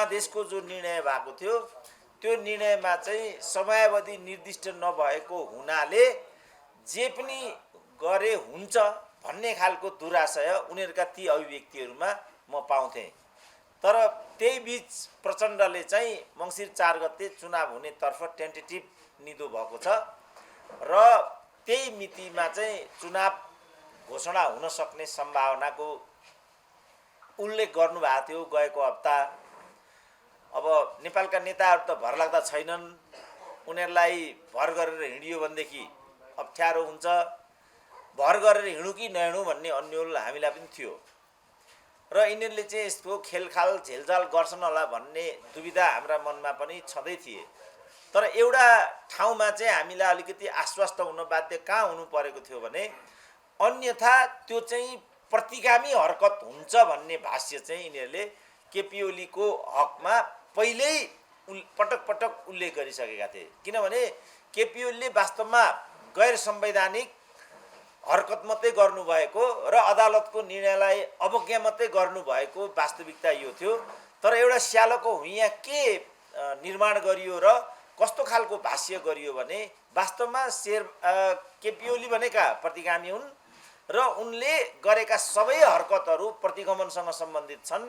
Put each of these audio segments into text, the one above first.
समादेशको जो निर्णय भएको थियो त्यो निर्णयमा चाहिँ समयावधि निर्दिष्ट नभएको हुनाले जे पनि गरे हुन्छ भन्ने खालको दुराशय उनीहरूका ती अभिव्यक्तिहरूमा म पाउँथेँ। तर त्यही बीच प्रचण्डले चाहिँ मङ्सिर 4 गते चुनाव हुनेतर्फ टेन्टेटिभ निदो भएको छ र त्यही मितिमा चाहिँ चुनाव घोषणा हुन सक्ने सम्भावनाको उल्लेख गर्नुभएको थियो गएको हप्ता। अब नेपालका नेताहरू त भरलाग्दा छैनन्, उनीहरूलाई भर गरेर हिँडियो भनेदेखि अप्ठ्यारो हुन्छ, भर गरेर हिँडौँ कि नहिँडौँ भन्ने अन्यल हामीलाई पनि थियो र यिनीहरूले चाहिँ यस्तो खेलखाल झेलझाल गर्छन् होला भन्ने दुविधा हाम्रा मनमा पनि छँदै थिए। तर एउटा ठाउँमा चाहिँ हामीलाई अलिकति आश्वस्त हुन बाध्य कहाँ हुनु परेको थियो भने अन्यथा त्यो चाहिँ प्रतिगामी हरकत हुन्छ भन्ने भाष्य चाहिँ यिनीहरूले केपी ओलीको हकमा पहिल्यै पटक पटक उल्लेख गरिसकेका थिए। किनभने केपी ओलीले वास्तवमा गैर संवैधानिक हरकत मात्रै गर्नुभएको र अदालतको निर्णयलाई अवज्ञा मात्रै गर्नुभएको वास्तविकता यो थियो। तर एउटा स्यालोको हुइयाँ के निर्माण गरियो र कस्तो खालको भाष्य गरियो भने वास्तवमा केपी ओली भनेका प्रतिगामी हुन् र उनले गरेका सबै हरकतहरू प्रतिगमनसँग सम्बन्धित छन्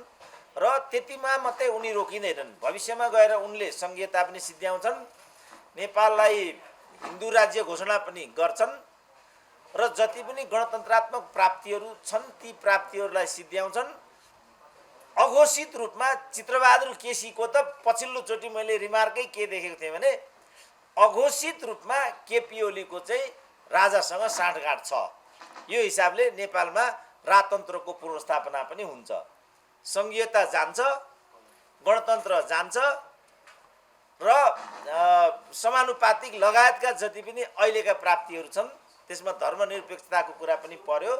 र त्यतिमा मात्रै उनी रोकिँदैनन्। भविष्यमा गएर उनले संघीयता पनि सिद्ध्याउँछन्, नेपाललाई हिन्दू राज्य घोषणा पनि गर्छन् र जति पनि गणतन्त्रात्मक प्राप्तिहरू छन् ती प्राप्तिहरूलाई सिद्ध्याउँछन्। अघोषित रूपमा चित्रबहादुर केसीको त पछिल्लोचोटि मैले रिमार्कै के देखेको थिएँ भने अघोषित रूपमा केपी ओलीको चाहिँ राजासँग साँठगाँठ छ। यो हिसाबले नेपालमा राजतन्त्रको पुनर्स्थापना पनि हुन्छ, संघीयता जान्छ, गणतन्त्र जान्छ र समानुपातिक लगायतका जति पनि अहिलेका प्राप्तिहरू छन् त्यसमा धर्मनिरपेक्षताको कुरा पनि पर्यो।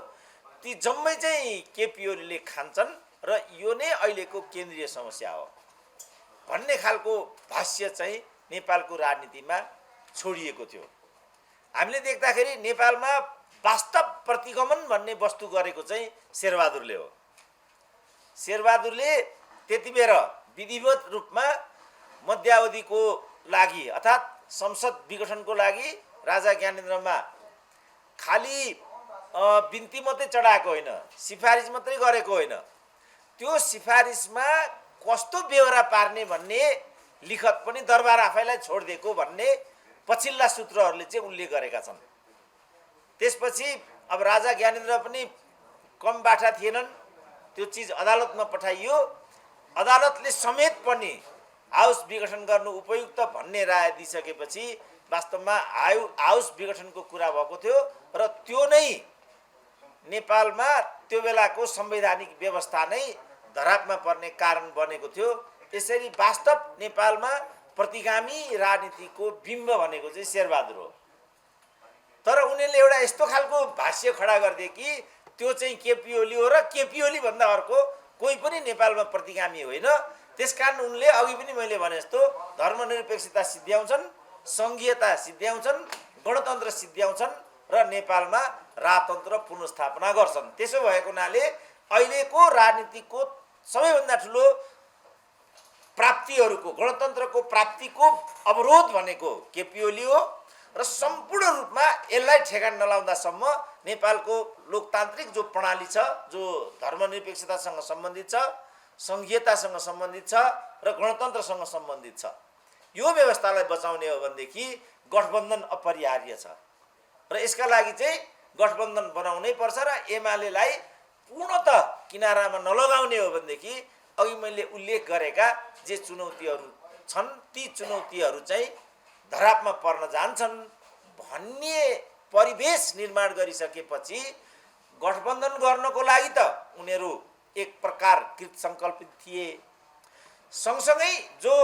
ती जम्मै चाहिँ केपी ओलीले खान्छन् र यो नै अहिलेको केन्द्रीय समस्या हो भन्ने खालको भाष्य चाहिँ नेपालको राजनीतिमा छोडिएको थियो। हामीले देख्दाखेरि नेपालमा वास्तव प्रतिगमन भन्ने वस्तु गरेको चाहिँ शेरबहादुरले हो। शेरबहादुरले त्यति बेर विधिवत रूपमा मध्यावधिको लागि अर्थात् संसद विघटनको लागि राजा ज्ञानेन्द्रमा खालि बिन्ती मात्रै चढाएको होइन, सिफारिस मात्रै गरेको होइन, त्यो सिफारिसमा कस्तो बेहोरा पार्ने भन्ने लिखत पनि दरबार आफैलाई छोडिदिएको भन्ने पछिल्ला सूत्रहरूले चाहिँ उल्लेख गरेका छन्। त्यसपछि अब राजा ज्ञानेन्द्र पनि कम बाठा थिएनन्, त्यो चिज अदालतमा पठाइयो। अदालतले समेत पनि हाउस विघटन गर्नु उपयुक्त भन्ने राय दिइसकेपछि वास्तवमा हाउस विघटनको कुरा भएको थियो र त्यो नै नेपालमा त्यो बेलाको संवैधानिक व्यवस्था नै धरापमा पर्ने कारण बनेको थियो। यसरी वास्तव नेपालमा प्रतिगामी राजनीतिको बिम्ब भनेको चाहिँ शेरबहादुर हो। तर उनीहरूले एउटा यस्तो खालको भाष्य खडा गरिदिए कि त्यो चाहिँ केपी ओली हो र केपी ओली भन्दा अर्को कोही पनि नेपालमा प्रतिगामी होइन। त्यसकारण उनले अघि पनि मैले भने जस्तो धर्मनिरपेक्षता सिद्ध्याउँछन्, संघीयता सिद्ध्याउँछन्, गणतन्त्र सिद्ध्याउँछन् र नेपालमा राजतन्त्र पुनर्स्थापना गर्छन्। त्यसो भएको हुनाले अहिलेको राजनीतिको सबैभन्दा ठुलो प्राप्तिहरूको गणतन्त्रको प्राप्तिको अवरोध भनेको केपी ओली हो र सम्पूर्ण रूपमा यसलाई ठेगान नलाउँदासम्म नेपालको लोकतान्त्रिक जो प्रणाली छ, जो धर्मनिरपेक्षतासँग सम्बन्धित छ, संघीयतासँग सम्बन्धित छ र गणतन्त्रसँग सम्बन्धित छ, यो व्यवस्थालाई बचाउने हो भनेदेखि गठबन्धन अपरिहार्य छ र यसका लागि चाहिँ गठबन्धन बनाउनै पर्छ र एमालेलाई पूर्णतः किनारामा नलगाउने हो भनेदेखि अघि मैले उल्लेख गरेका जे चुनौतीहरू छन् ती चुनौतीहरू चाहिँ धरापमा पर्न जान्छन् भन्ने परिवेश निर्माण गरिसकेपछि गठबन्धन गर्नको लागि त उनीहरू एक प्रकार कृत सङ्कल्पित थिए। सँगसँगै जो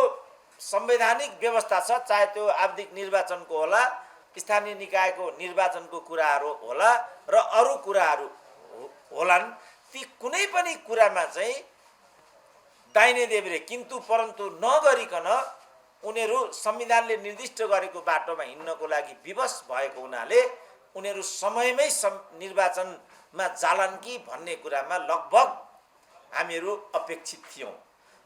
संवैधानिक व्यवस्था छ, चाहे त्यो आवधिक निर्वाचनको होला, स्थानीय निकायको निर्वाचनको कुराहरू होला र अरू कुराहरू होलान्, ती कुनै पनि कुरामा चाहिँ दाहिने देब्रे किन्तु परन्तु नगरिकन उनीहरू संविधानले निर्दिष्ट गरेको बाटोमा हिँड्नको लागि विवश भएको हुनाले उनीहरू समयमै निर्वाचनमा जालान् कि भन्ने कुरामा लगभग हामीहरू अपेक्षित थियौँ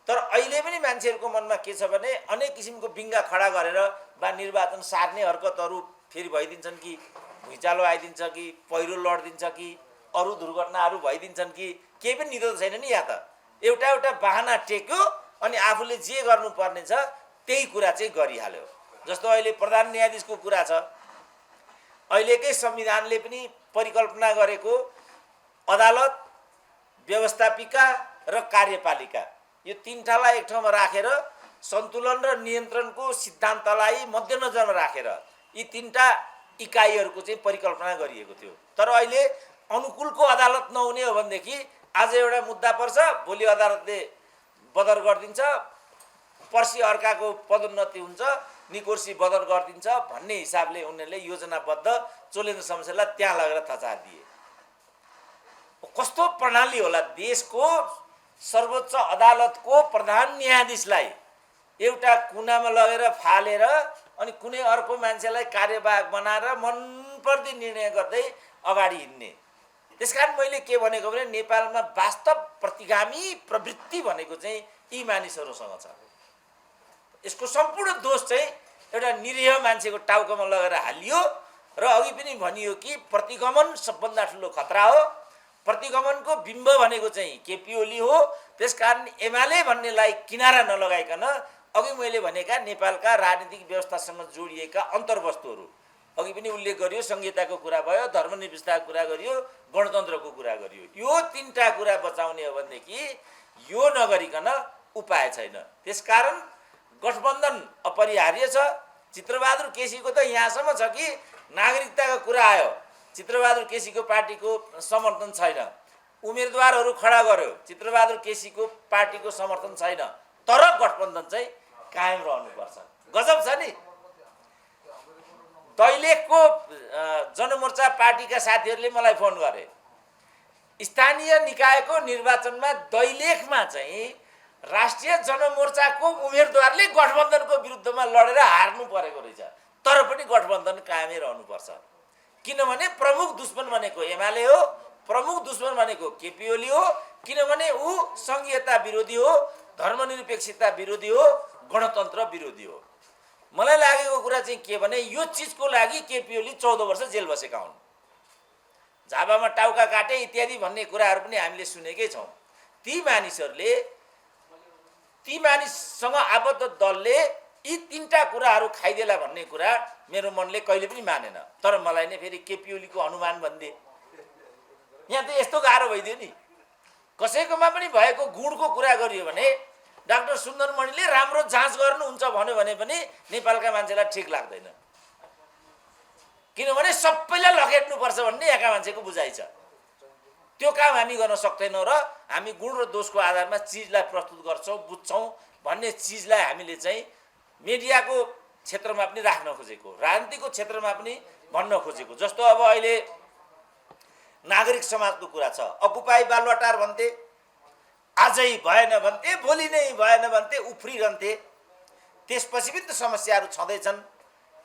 तर अहिले पनि मान्छेहरूको मनमा के छ भने अनेक किसिमको बिङ्गा खडा गरेर वा निर्वाचन सार्ने हरकतहरू फेरि भइदिन्छन् कि भुइँचालो आइदिन्छ कि पहिरो लडिदिन्छ कि अरू दुर्घटनाहरू भइदिन्छन् कि केही पनि निदो छैन नि यहाँ त एउटा एउटा बाहना टेक्यो अनि आफूले जे गर्नुपर्ने छ त्यही कुरा चाहिँ गरिहाल्यो। जस्तो अहिले प्रधान न्यायाधीशको कुरा छ, अहिलेकै संविधानले पनि परिकल्पना गरेको अदालत, व्यवस्थापिका र कार्यपालिका यो तीनटालाई एक ठाउँमा राखेर सन्तुलन र नियन्त्रणको सिद्धान्तलाई मध्यनजरमा राखेर यी तीनटा इकाइहरूको चाहिँ परिकल्पना गरिएको थियो। तर अहिले अनुकूलको अदालत नहुने हो भनेदेखि आज एउटा मुद्दा पर्छ, भोलि अदालतले बदर गरिदिन्छ, पर्सि अर्काको पदोन्नति हुन्छ, निकोर्सी बदर गरिदिन्छ भन्ने हिसाबले उनीहरूले योजनाबद्ध चोलेन्द्र शमशेरलाई त्यहाँ लगेर थचारिदिए। कस्तो प्रणाली होला? देशको सर्वोच्च अदालतको प्रधान न्यायाधीशलाई एउटा कुनामा लगेर फालेर अनि कुनै अर्को मान्छेलाई कार्यवाहक बनाएर मनपर्दी निर्णय गर्दै अगाडि हिँड्ने। त्यसकारण मैले के भनेको भने नेपालमा वास्तव प्रतिगामी प्रवृत्ति भनेको चाहिँ यी मानिसहरूसँग छ। यसको सम्पूर्ण दोष चाहिँ एउटा निरीह मान्छेको टाउकोमा लगेर हालियो र अघि पनि भनियो कि प्रतिगमन सबभन्दा ठुलो खतरा हो। प्रतिगमनको बिम्ब भनेको चाहिँ केपी ओली हो। त्यसकारण एमाले भन्नेलाई किनारा नलगाइकन अघि मैले भनेका नेपालका राजनीतिक व्यवस्थासँग जोडिएका अन्तर्वस्तुहरू अघि पनि उल्लेख गरियो, संहिताको कुरा भयो, धर्मनिरपेक्षताको कुरा गरियो, गणतन्त्रको कुरा गरियो। यो तीनटा कुरा बचाउने हो भनेदेखि यो नगरिकन उपाय छैन। त्यसकारण गठबन्धन अपरिहार्य छ। चित्रबहादुर केसीको त यहाँसम्म छ कि नागरिकताको कुरा आयो, चित्रबहादुर केसीको पार्टीको समर्थन छैन, उम्मेदवारहरू खडा गर्यो, चित्रबहादुर केसीको पार्टीको समर्थन छैन, तर गठबन्धन चाहिँ कायम रहनुपर्छ। गजब छ नि। दैलेखको जनमोर्चा पार्टीका साथीहरूले मलाई फोन गरे, स्थानीय निकायको निर्वाचनमा दैलेखमा चाहिँ राष्ट्रिय जनमोर्चाको उम्मेदवारले गठबन्धनको विरुद्धमा लडेर हार्नु परेको रहेछ, तर पनि गठबन्धन कायमै रहनुपर्छ। किनभने प्रमुख दुश्मन भनेको एमाले हो, प्रमुख दुश्मन भनेको केपी ओली हो, किनभने ऊ संघीयता विरोधी हो, धर्मनिरपेक्षता विरोधी हो, गणतन्त्र विरोधी हो। मलाई लागेको कुरा चाहिँ के भने यो चिजको लागि केपी ओली 14 वर्ष जेल बसेका हुन्, झाबामा टाउका काटे इत्यादि भन्ने कुराहरू पनि हामीले सुनेकै छौँ। ती मानिससँग आबद्ध दलले यी तीनटा कुराहरू खाइदेला भन्ने कुरा मेरो मनले कहिले पनि मानेन। तर मलाई नै फेरि केपी ओलीको अनुमान भनिदिए। यहाँ त यस्तो गाह्रो भइदियो नि, कसैकोमा पनि भएको गुणको कुरा गरियो भने डाक्टर सुन्दरमणिले राम्रो जाँच गर्नुहुन्छ भन्यो भने पनि नेपालका मान्छेलाई ठिक लाग्दैन, किनभने सबैलाई लखेट्नुपर्छ भन्ने यहाँका मान्छेको बुझाइ छ। त्यो काम हामी गर्न सक्दैनौँ र हामी गुण र दोषको आधारमा चिजलाई प्रस्तुत गर्छौँ, बुझ्छौँ भन्ने चिजलाई हामीले चाहिँ मिडियाको क्षेत्रमा पनि राख्न खोजेको, राजनीतिको क्षेत्रमा पनि भन्न खोजेको। जस्तो अब अहिले नागरिक समाजको कुरा छ, अकुपाई बालुवाटार भन्थे, आजै भएन भन्थे, भोलि नै भएन भन्थे, उफ्रिरहन्थे। त्यसपछि पनि त समस्याहरू छँदैछन्।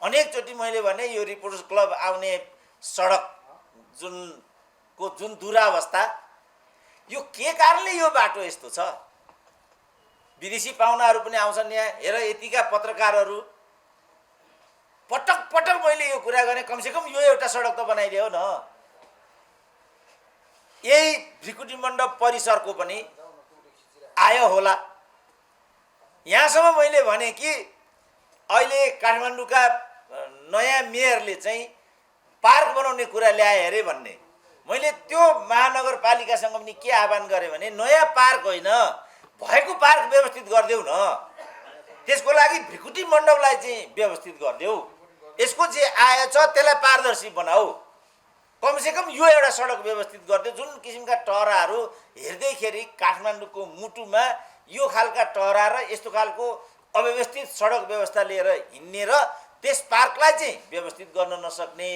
अनेकचोटि मैले भने यो रिपोर्टर्स क्लब आउने सडक जुन दुरावस्था, यो के कारणले यो बाटो यस्तो छ? विदेशी पाहुनाहरू पनि आउँछन् यहाँ। हेर, यतिका पत्रकारहरू पटक पटक मैले यो कुरा गरेँ, कमसेकम यो एउटा सडक त बनाइदियो न। यही भृकुटी मण्डप परिसरको पनि आयो होला। यहाँसम्म मैले भने कि अहिले काठमाडौँका नयाँ मेयरले चाहिँ पार्क बनाउने कुरा ल्याए अरे भन्ने। मैले त्यो महानगरपालिकासँग पनि के आह्वान गरेँ भने नयाँ पार्क होइन, भएको पार्क व्यवस्थित गरिदेऊ न। त्यसको लागि भृकुटी मण्डपलाई चाहिँ व्यवस्थित गरिदेऊ। यसको जे आय छ त्यसलाई पारदर्शी बनाऊ। कमसेकम यो एउटा सडक व्यवस्थित गरिदियो। जुन किसिमका टहराहरू हेर्दैखेरि काठमाडौँको मुटुमा यो खालका टहरा र यस्तो खालको अव्यवस्थित सडक व्यवस्था लिएर हिँड्ने र त्यस पार्कलाई चाहिँ व्यवस्थित गर्न नसक्ने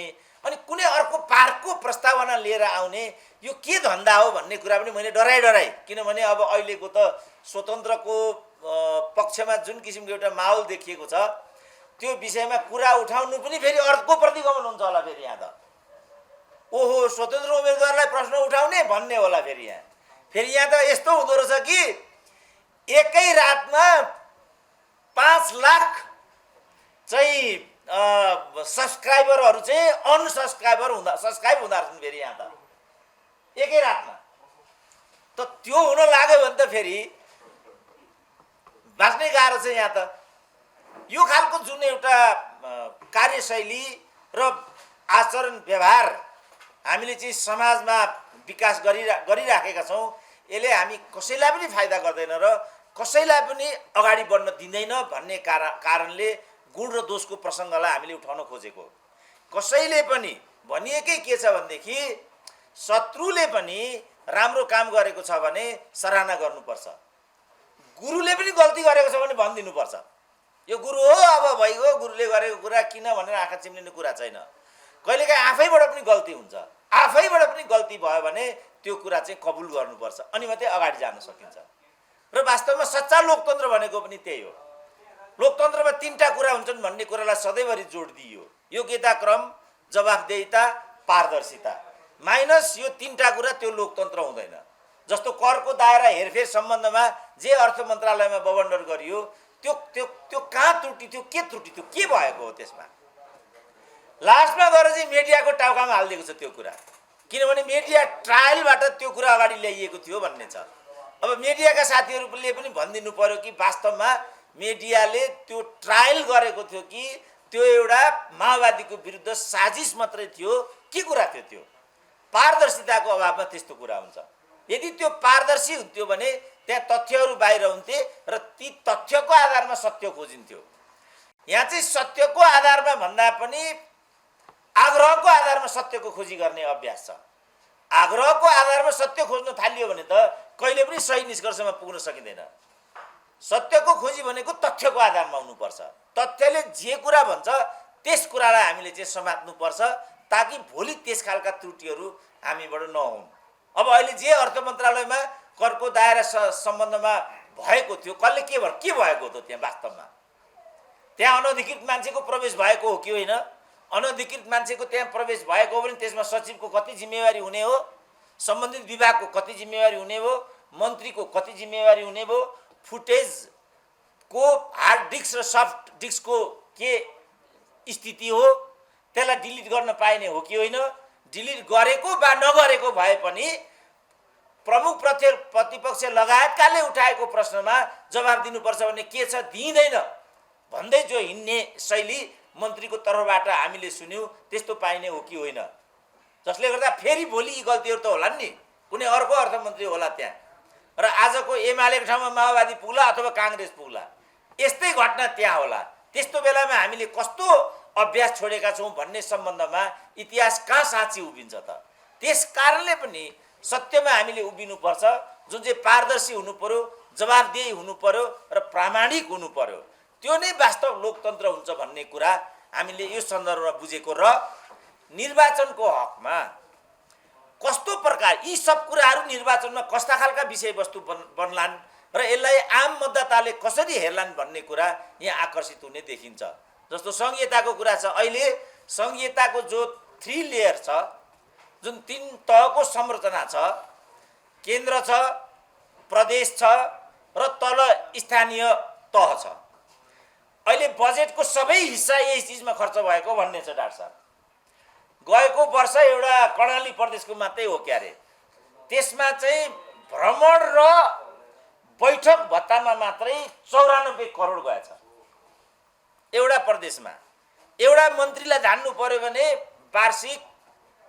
अनि कुनै अर्को पार्कको प्रस्तावना लिएर आउने, यो के धन्दा हो भन्ने कुरा पनि मैले डराएँ। किनभने अब अहिलेको त स्वतन्त्रको पक्षमा जुन किसिमको एउटा माहौल देखिएको छ त्यो विषयमा कुरा उठाउनु पनि फेरि अर्को प्रतिगमन हुन्छ होला। फेरि यहाँ त ओहो, स्वतन्त्र उम्मेदवारलाई प्रश्न उठाउने भन्ने होला। फेरि यहाँ त यस्तो हुँदो रहेछ कि एकै रातमा 5 लाख चाहिँ सब्सक्राइबरहरू चाहिँ सब्सक्राइब हुँदा रहेछन् फेरि यहाँ त एकै रातमा। त त्यो हुन लाग्यो भने त फेरि बाँच्नै गाह्रो छ यहाँ त। यो खालको जुन एउटा कार्यशैली र आचरण व्यवहार हामीले चाहिँ समाजमा विकास गरिराखेका छौँ, यसले हामी कसैलाई पनि फाइदा गर्दैन र कसैलाई पनि अगाडि बढ्न दिँदैन भन्ने कारणले गुण र दोषको प्रसङ्गलाई हामीले उठाउन खोजेको। कसैले पनि भनिएकै के छ भनेदेखि शत्रुले पनि राम्रो काम गरेको छ भने सराहना गर्नुपर्छ, गुरुले पनि गल्ती गरेको छ भने भनिदिनुपर्छ। यो गुरु हो, अब भइगयो, गुरुले गरेको कुरा किन भनेर आँखा चिम्लिने कुरा छैन। कहिलेकाहीँ आफैबाट पनि गल्ती हुन्छ, आफैबाट पनि गल्ती भयो भने त्यो कुरा चाहिँ कबुल गर्नुपर्छ, अनि मात्रै अगाडि जान सकिन्छ। र वास्तवमा सच्चा लोकतन्त्र भनेको पनि त्यही हो। लोकतन्त्रमा 3टा कुरा हुन्छन् भन्ने कुरालाई सधैँभरि जोड दिइयो। योग्यता क्रम, जवाफदेहिता, पारदर्शिता। माइनस यो 3टा कुरा त्यो लोकतन्त्र हुँदैन। जस्तो करको दायरा हेरफेर सम्बन्धमा जे अर्थ मन्त्रालयमा बवन्डर गरियो, त्यो त्यो त्यो कहाँ त्रुटि थियो, के त्रुटि थियो, के भएको हो त्यसमा? लास्टमा गएर चाहिँ मिडियाको टाउकामा हालिदिएको छ त्यो कुरा, किनभने मिडिया ट्रायलबाट त्यो कुरा अगाडि ल्याइएको थियो भन्ने छ। अब मिडियाका साथीहरूले पनि भनिदिनु पर्यो कि वास्तवमा मिडियाले त्यो ट्रायल गरेको थियो कि त्यो एउटा माओवादीको विरुद्ध साजिस मात्रै थियो, के कुरा थियो त्यो? पारदर्शिताको अभावमा त्यस्तो कुरा हुन्छ। यदि त्यो पारदर्शी हुन्थ्यो भने त्यहाँ तथ्यहरू बाहिर हुन्थे र ती तथ्यको आधारमा सत्य खोजिन्थ्यो। यहाँ चाहिँ सत्यको आधारमा भन्दा पनि आग्रहको आधारमा सत्यको खोजी गर्ने अभ्यास छ। आग्रहको आधारमा सत्य खोज्न थालियो भने त कहिले पनि सही निष्कर्षमा पुग्न सकिँदैन। सत्यको खोजी भनेको तथ्यको आधारमा हुनुपर्छ। तथ्यले जे कुरा भन्छ त्यस कुरालाई हामीले चाहिँ समात्नुपर्छ, ताकि भोलि त्यस खालका त्रुटिहरू हामीबाट नहुन्। अब अहिले जे अर्थ मन्त्रालयमा करको दायरा सम्बन्धमा भएको थियो, कसले के भएको हो त त्यहाँ? वास्तवमा त्यहाँ अनधिकृत मान्छेको प्रवेश भएको हो कि होइन? अनधिकृत मान्छेको त्यहाँ प्रवेश भएको हो भने त्यसमा सचिवको कति जिम्मेवारी हुने हो, सम्बन्धित विभागको कति जिम्मेवारी हुने हो, मन्त्रीको कति जिम्मेवारी हुने हो, फुटेजको हार्ड डिस्क र सफ्ट डिस्कको के स्थिति हो, त्यसलाई डिलिट गर्न पाइने हो कि होइन? डिलिट गरेको वा नगरेको भए पनि प्रमुख प्रतिपक्ष लगायतकाले उठाएको प्रश्नमा जवाब दिनुपर्छ भने के छ, दिइँदैन भन्दै जो हिँड्ने शैली मन्त्रीको तर्फबाट हामीले सुन्यौँ, त्यस्तो पाइने हो कि होइन? जसले गर्दा फेरि भोलि यी गल्तीहरू त होला नि, कुनै अर्को अर्थमन्त्री होला त्यहाँ, र आजको एमालेको ठाउँमा माओवादी पुग्ला अथवा काङ्ग्रेस पुग्ला, यस्तै घटना त्यहाँ होला। त्यस्तो बेलामा हामीले कस्तो अभ्यास छोडेका छौँ भन्ने सम्बन्धमा इतिहास कहाँ साँच्ची उभिन्छ त? त्यस कारणले पनि सत्यमा हामीले उभिनुपर्छ, जुन चाहिँ पारदर्शी हुनु पर्यो, जवाफदेही हुनु पर्यो र प्रामाणिक हुनु पर्यो। त्यो नै वास्तव लोकतन्त्र हुन्छ भन्ने कुरा हामीले यो सन्दर्भमा बुझेको। र निर्वाचनको हकमा कस्तो प्रकार यी सब कुराहरू निर्वाचनमा कस्ता खालका विषयवस्तु बन्लान् र यसलाई आम मतदाताले कसरी हेर्लान् भन्ने कुरा यहाँ आकर्षित हुने देखिन्छ। जस्तो सङ्घीयताको कुरा छ, अहिले सङ्घीयताको जो 3 लेयर छ, जुन 3 तहको संरचना छ, केन्द्र छ, प्रदेश छ र तल स्थानीय तह छ। अहिले बजेटको सबै हिस्सा यही चिजमा खर्च भएको भन्ने छ डाक्टर साहब। गएको वर्ष एउटा कर्णाली प्रदेशको मात्रै हो क्यारे, त्यसमा चाहिँ भ्रमण र बैठक भत्तामा मात्रै 94 करोड गएछ एउटा प्रदेशमा। एउटा मन्त्रीलाई जान्नु पर्यो भने वार्षिक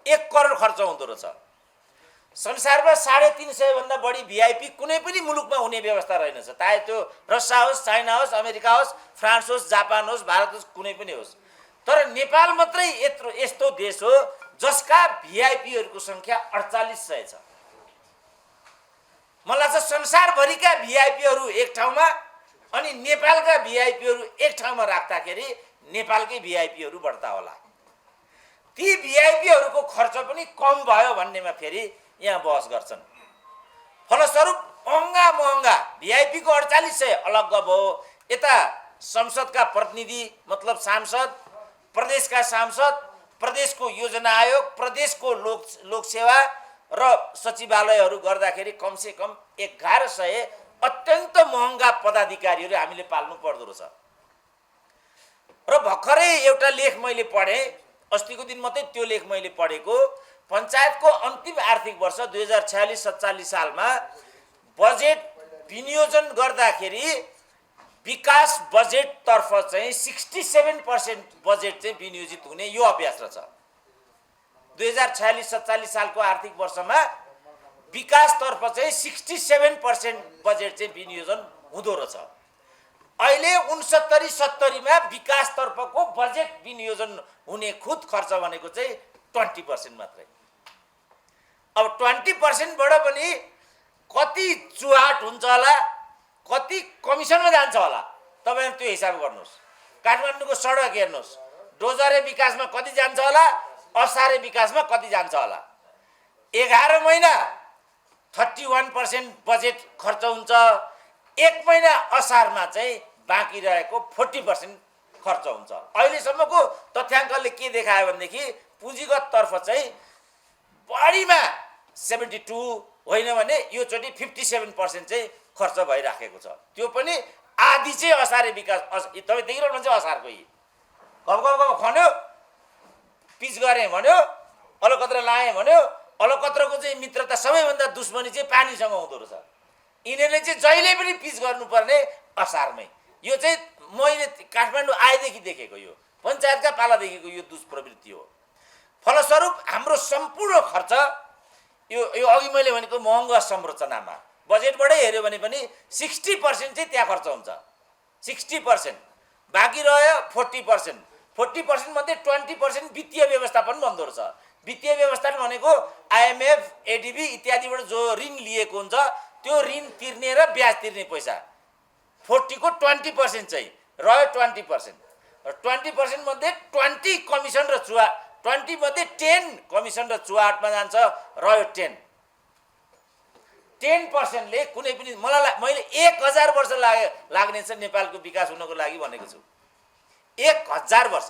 1 करोड खर्च हुँदो रहेछ। संसारमा 350 भन्दा बढी भिआइपी कुनै पनि मुलुकमा हुने व्यवस्था रहेनछ, चाहे त्यो रसिया होस्, चाइना होस्, अमेरिका होस्, फ्रान्स होस्, जापान होस्, भारत होस्, कुनै पनि होस्। तर नेपाल मात्रै यस्तो देश हो जसका भिआइपीहरूको सङ्ख्या 4800 छ। मलाई चाहिँ संसारभरिका भिआइपीहरू एक ठाउँमा अनि नेपालका भिआइपीहरू एक ठाउँमा राख्दाखेरि नेपालकै भिआइपीहरू बढ्ता होला। ती भिआइपीहरूको खर्च पनि कम भयो भन्नेमा फेरि यहाँ बहस गर्छन्। फलस्वरूप महँगा भिआइपीको 4800 अलग भयो। यता संसदका प्रतिनिधि मतलब सांसद, प्रदेशका सांसद, प्रदेशको योजना आयोग, प्रदेशको लोकसेवा र सचिवालयहरू गर्दाखेरि कमसे कम 1100 अत्यन्त महँगा पदाधिकारीहरू हामीले पाल्नु पर्दो रहेछ। र भर्खरै एउटा लेख मैले पढेँ, अस्तिको दिन मात्रै त्यो लेख मैले पढेको, पञ्चायतको अन्तिम आर्थिक वर्ष 2046-47 सालमा बजेट विनियोजन गर्दाखेरि विकास बजेटतर्फ चाहिँ 67% बजेट चाहिँ विनियोजित हुने यो अभ्यास रहेछ। 2046-47 सालको आर्थिक वर्षमा विकासतर्फ चाहिँ 67% बजेट चाहिँ विनियोजन हुँदो रहेछ। अहिले 69-70 मा विकासतर्फको बजेट विनियोजन हुने खुद खर्च भनेको चाहिँ 20% मात्रै। अब 20% बाट पनि कति चुहाट हुन्छ होला, कति कमिसनमा जान्छ होला, तपाईहरु त्यो हिसाब गर्नुहोस्। काठमाडौँको सडक हेर्नुहोस्, डोजरे विकासमा कति जान्छ होला, असारे विकासमा कति जान्छ होला। 11 महिना 31% बजेट खर्च हुन्छ, 1 महिना असारमा चाहिँ बाँकी रहेको 40% खर्च हुन्छ। अहिलेसम्मको तथ्याङ्कले के देखायो भनेदेखि पुँजीगत तर्फ चाहिँ बढीमा 72 होइन भने यो चोटि 57% चाहिँ खर्च भइराखेको छ। त्यो पनि आधी चाहिँ असारे विकास। तपाईँ देखिरहनुहुन्छ असारको यी घप खन्यो, पिच गरेँ भन्यो, अलकत्र लाएँ भन्यो। अलकत्रको चाहिँ मित्रता सबैभन्दा दुश्मनी चाहिँ पानीसँग हुँदो रहेछ। यिनीहरूले चाहिँ जहिले पनि पिच गर्नुपर्ने असारमै। यो चाहिँ मैले काठमाडौँ आएदेखि देखेको, यो पञ्चायतका पालादेखिको यो दुष्प्रवृत्ति हो। फलस्वरूप हाम्रो सम्पूर्ण खर्च यो अघि मैले भनेको महँगो संरचनामा बजेटबाटै हेऱ्यो भने पनि 60% चाहिँ त्यहाँ खर्च हुन्छ। 60%, बाँकी रह्यो 40%। 40% मध्ये 20% वित्तीय व्यवस्थापन बन्दो रहेछ। वित्तीय व्यवस्थापन भनेको IMF, ADB इत्यादिबाट जो ऋण लिएको हुन्छ त्यो ऋण तिर्ने र ब्याज तिर्ने पैसा। 40 को 20% चाहिँ रह्यो 20%। र 20% मध्ये 20 कमिसन र चुहा, 20 मध्ये 10 कमिसन र चुहाटमा जान्छ, रह्यो 10। 10% ले कुनै पनि मैले 1000 वर्ष लाग्ने छ नेपालको विकास हुनको लागि भनेको छु। 1000 वर्ष,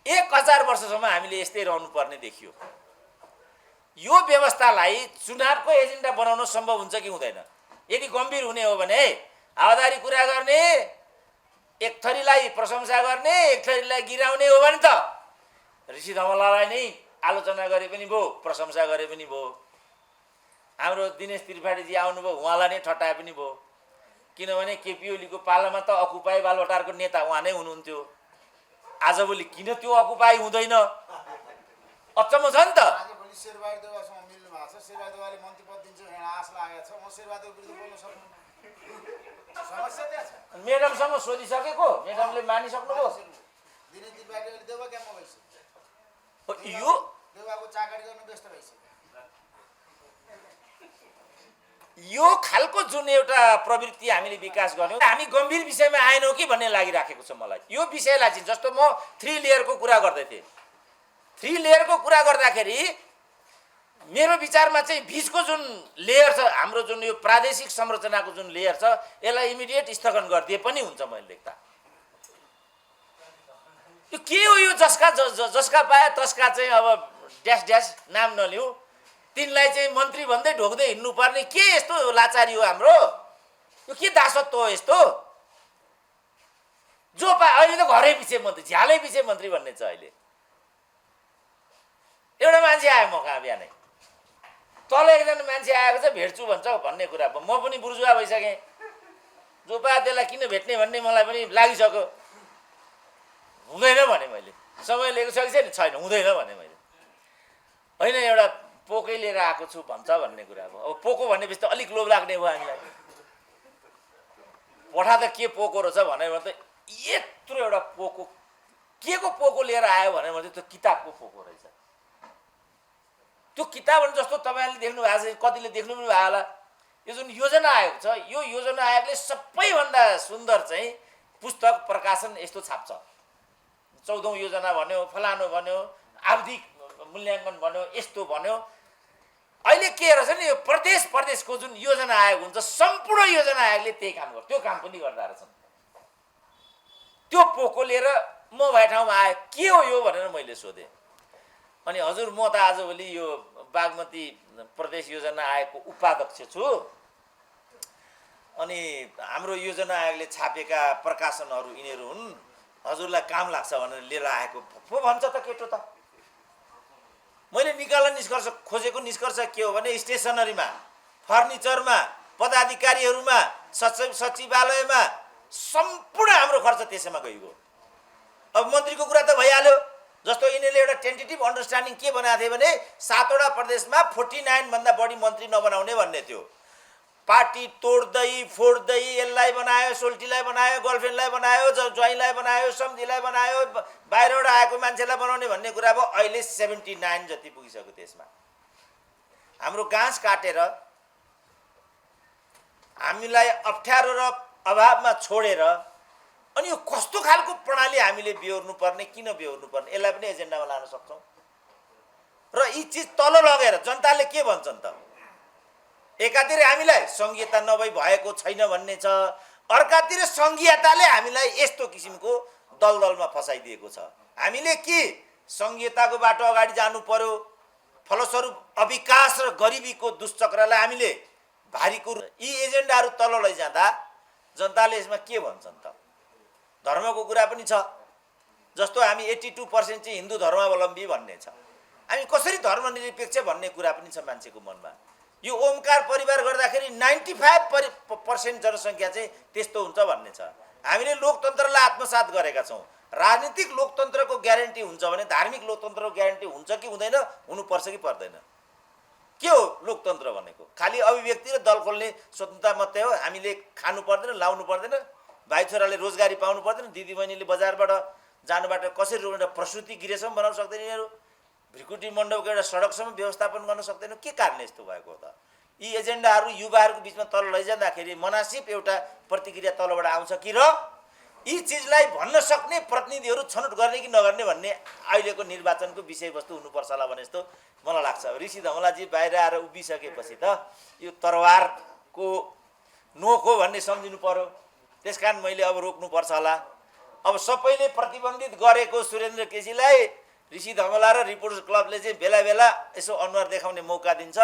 1000 वर्षसम्म हामीले यस्तै रहनु पर्ने देखियो। यो व्यवस्थालाई चुनावको एजेन्डा बनाउन सम्भव हुन्छ कि हुँदैन? यदि गम्भीर हुने हो भने हावादारी कुरा गर्ने, एक थरीलाई प्रशंसा गर्ने, एक थरीलाई गिराउने हो भने त ऋषि धमलालाई नै आलोचना गरे पनि भयो, प्रशंसा गरे पनि भयो। हाम्रो दिनेश त्रिपाठीजी आउनुभयो, उहाँलाई नै ठट्टाए पनि भयो। किनभने केपी ओलीको पालामा त अकुपाई बालवटारको नेता उहाँ नै हुनुहुन्थ्यो। आजभोलि किन त्यो अकुपाई हुँदैन? अचम्म छ नि त। मेडमसँग सोधिसकेको, मेडमले मानिसक्नुभयो। यो खालको जुन एउटा प्रवृत्ति हामीले विकास गर्यौं, हामी गम्भीर विषयमा आएनौँ कि भन्ने लागिराखेको छ मलाई। यो विषयलाई चाहिँ जस्तो म 3 लेयरको कुरा गर्दै थिएँ, 3 लेयरको कुरा गर्दाखेरि मेरो विचारमा चाहिँ बीचको जुन लेयर छ, हाम्रो जुन यो प्रादेशिक संरचनाको जुन लेयर छ, यसलाई इमिडिएट स्थगन गरिदिए पनि हुन्छ। मैले देख्दा यो के हो? यो जसका पाए तसका चाहिँ अब ड्यास ड्यास नाम नलिऊ, तिनलाई चाहिँ मन्त्री भन्दै ढोक्दै हिँड्नु पर्ने के यस्तो लाचारी हो हाम्रो? यो के दासत्व हो यस्तो? जो पाए अहिले त घरै पछि मन्त्री, झ्यालै पछि मन्त्री भन्ने छ। अहिले एउटा मान्छे आयो म कहाँ बिहानै, तल एकजना मान्छे आएको छ, भेट्छु भन्छ भन्ने कुरा। म पनि बुर्जुवा भइसकेँ, जो पाए त्यसलाई किन भेट्ने भन्ने मलाई पनि लागिसक्यो। हुँदैन भने मैले समय लिएको छ कि छैन, हुँदैन भने मैले होइन, एउटा पोकै लिएर आएको छु भन्छ भन्ने कुरा हो। अब पोको भन्नेपछि त अलिक लोभ लाग्ने भयो हामीलाई। पठा त के पोको रहेछ भने त यत्रो एउटा पोको, के को पोको लिएर आयो भने त्यो किताबको पोको रहेछ। त्यो किताब जस्तो तपाईँहरूले देख्नु भएको छ, कतिले देख्नु पनि भयो होला। यो जुन योजना आयोग छ, यो योजना आयोगले सबैभन्दा सुन्दर चाहिँ पुस्तक प्रकाशन यस्तो छाप्छ। 14औं योजना भन्यो, फलानो भन्यो, आवधिक मूल्याङ्कन भन्यो, यस्तो भन्यो। अहिले के रहेछ नि, यो प्रदेशको जुन योजना आयोग हुन्छ, सम्पूर्ण योजना आयोगले त्यही काम गर्छ। त्यो काम पनि गर्दा रहेछन्। त्यो पोको लिएर म भए ठाउँमा आए, के हो यो भनेर मैले सोधेँ। अनि हजुर म त आजभोलि यो बागमती प्रदेश योजना आयोगको उपाध्यक्ष छु, अनि हाम्रो योजना आयोगले छापेका प्रकाशनहरू यिनीहरू हुन्, हजुरलाई काम लाग्छ भनेर लिएर आएको पो भन्छ त केटो त। मैले निकाल्न निष्कर्ष खोजेको निष्कर्ष के हो भने स्टेसनरीमा, फर्निचरमा, पदाधिकारीहरूमा, सचिवालयमा सम्पूर्ण हाम्रो खर्च त्यसैमा गइगयो। अब मन्त्रीको कुरा त भइहाल्यो। जस्तो यिनीहरूले एउटा टेन्टेटिभ अन्डरस्ट्यान्डिङ के बनाएको थियो भने 7वटा प्रदेशमा 49 भन्दा बढी मन्त्री नबनाउने भन्ने थियो। पार्टी तोड्दै फोड्दै यसलाई बनायो, सोल्टीलाई बनायो, गर्लफ्रेन्डलाई बनायो, ज्वाइँलाई बनायो, सम्झीलाई बनायो, बाहिरबाट आएको मान्छेलाई बनाउने भन्ने कुरा भयो। अहिले 79 जति पुगिसक्यो। त्यसमा हाम्रो घाँस काटेर हामीलाई अप्ठ्यारो र अभावमा छोडेर, अनि यो कस्तो खालको प्रणाली हामीले बेहोर्नु पर्ने, किन बेहोर्नु पर्ने, यसलाई पनि एजेन्डामा लान सक्छौँ। र यी चिज तल लगेर जनताले के भन्छन् त, एकातिर हामीलाई सङ्घीयता नभई भएको छैन भन्ने छ, अर्कातिर सङ्घीयताले हामीलाई यस्तो किसिमको दलदलमा फसाइदिएको छ। हामीले कि सङ्घीयताको बाटो अगाडि जानु पर्यो, फलस्वरूप अविकास र गरिबीको दुष्चक्रलाई हामीले भारीको यी एजेन्डाहरू तल लैजाँदा जनताले यसमा के भन्छन् त। धर्मको कुरा पनि छ। जस्तो हामी 82% चाहिँ हिन्दू धर्मावलम्बी भन्ने छ। हामी कसरी धर्मनिरपेक्ष भन्ने कुरा पनि छ मान्छेको मनमा। यो ओमकार परिवार गर्दाखेरि 95% जनसङ्ख्या चाहिँ त्यस्तो हुन्छ भन्ने छ। हामीले लोकतन्त्रलाई आत्मसात गरेका छौँ। राजनीतिक लोकतन्त्रको ग्यारेन्टी हुन्छ भने धार्मिक लोकतन्त्रको ग्यारेन्टी हुन्छ कि हुँदैन, हुनुपर्छ कि पर्दैन। के हो लोकतन्त्र भनेको? खालि अभिव्यक्ति र दल खोल्ने स्वतन्त्रता मात्रै हो। हामीले खानु पर्दैन, लाउनु पर्दैन, भाइ छोराले रोजगारी पाउनु पर्दैन, दिदीबहिनीले बजारबाट जानुबाट कसरी रोक्न, प्रसुति गृहसम्म बनाउन सक्दैन यिनीहरू, भ्रिकुटी मण्डपको एउटा सडकसम्म व्यवस्थापन गर्न सक्दैन। के कारणले यस्तो भएको त? यी एजेन्डाहरू युवाहरूको बिचमा तल लैजाँदाखेरि मनासिब एउटा प्रतिक्रिया तलबाट आउँछ कि, र यी चिजलाई भन्न सक्ने प्रतिनिधिहरू छनौट गर्ने कि नगर्ने भन्ने अहिलेको निर्वाचनको विषयवस्तु हुनुपर्छ होला भने जस्तो मलाई लाग्छ। ऋषि धमलाजी बाहिर आएर उभिसकेपछि त यो तरवारको नोक हो भन्ने सम्झिनु पर्यो। त्यसकारण मैले अब रोक्नुपर्छ होला। अब सबैले प्रतिबन्धित गरेको सुरेन्द्र केसीलाई ऋषि धमला र रिपोर्टर्स क्लबले चाहिँ बेला बेला यसो अनुहार देखाउने मौका दिन्छ।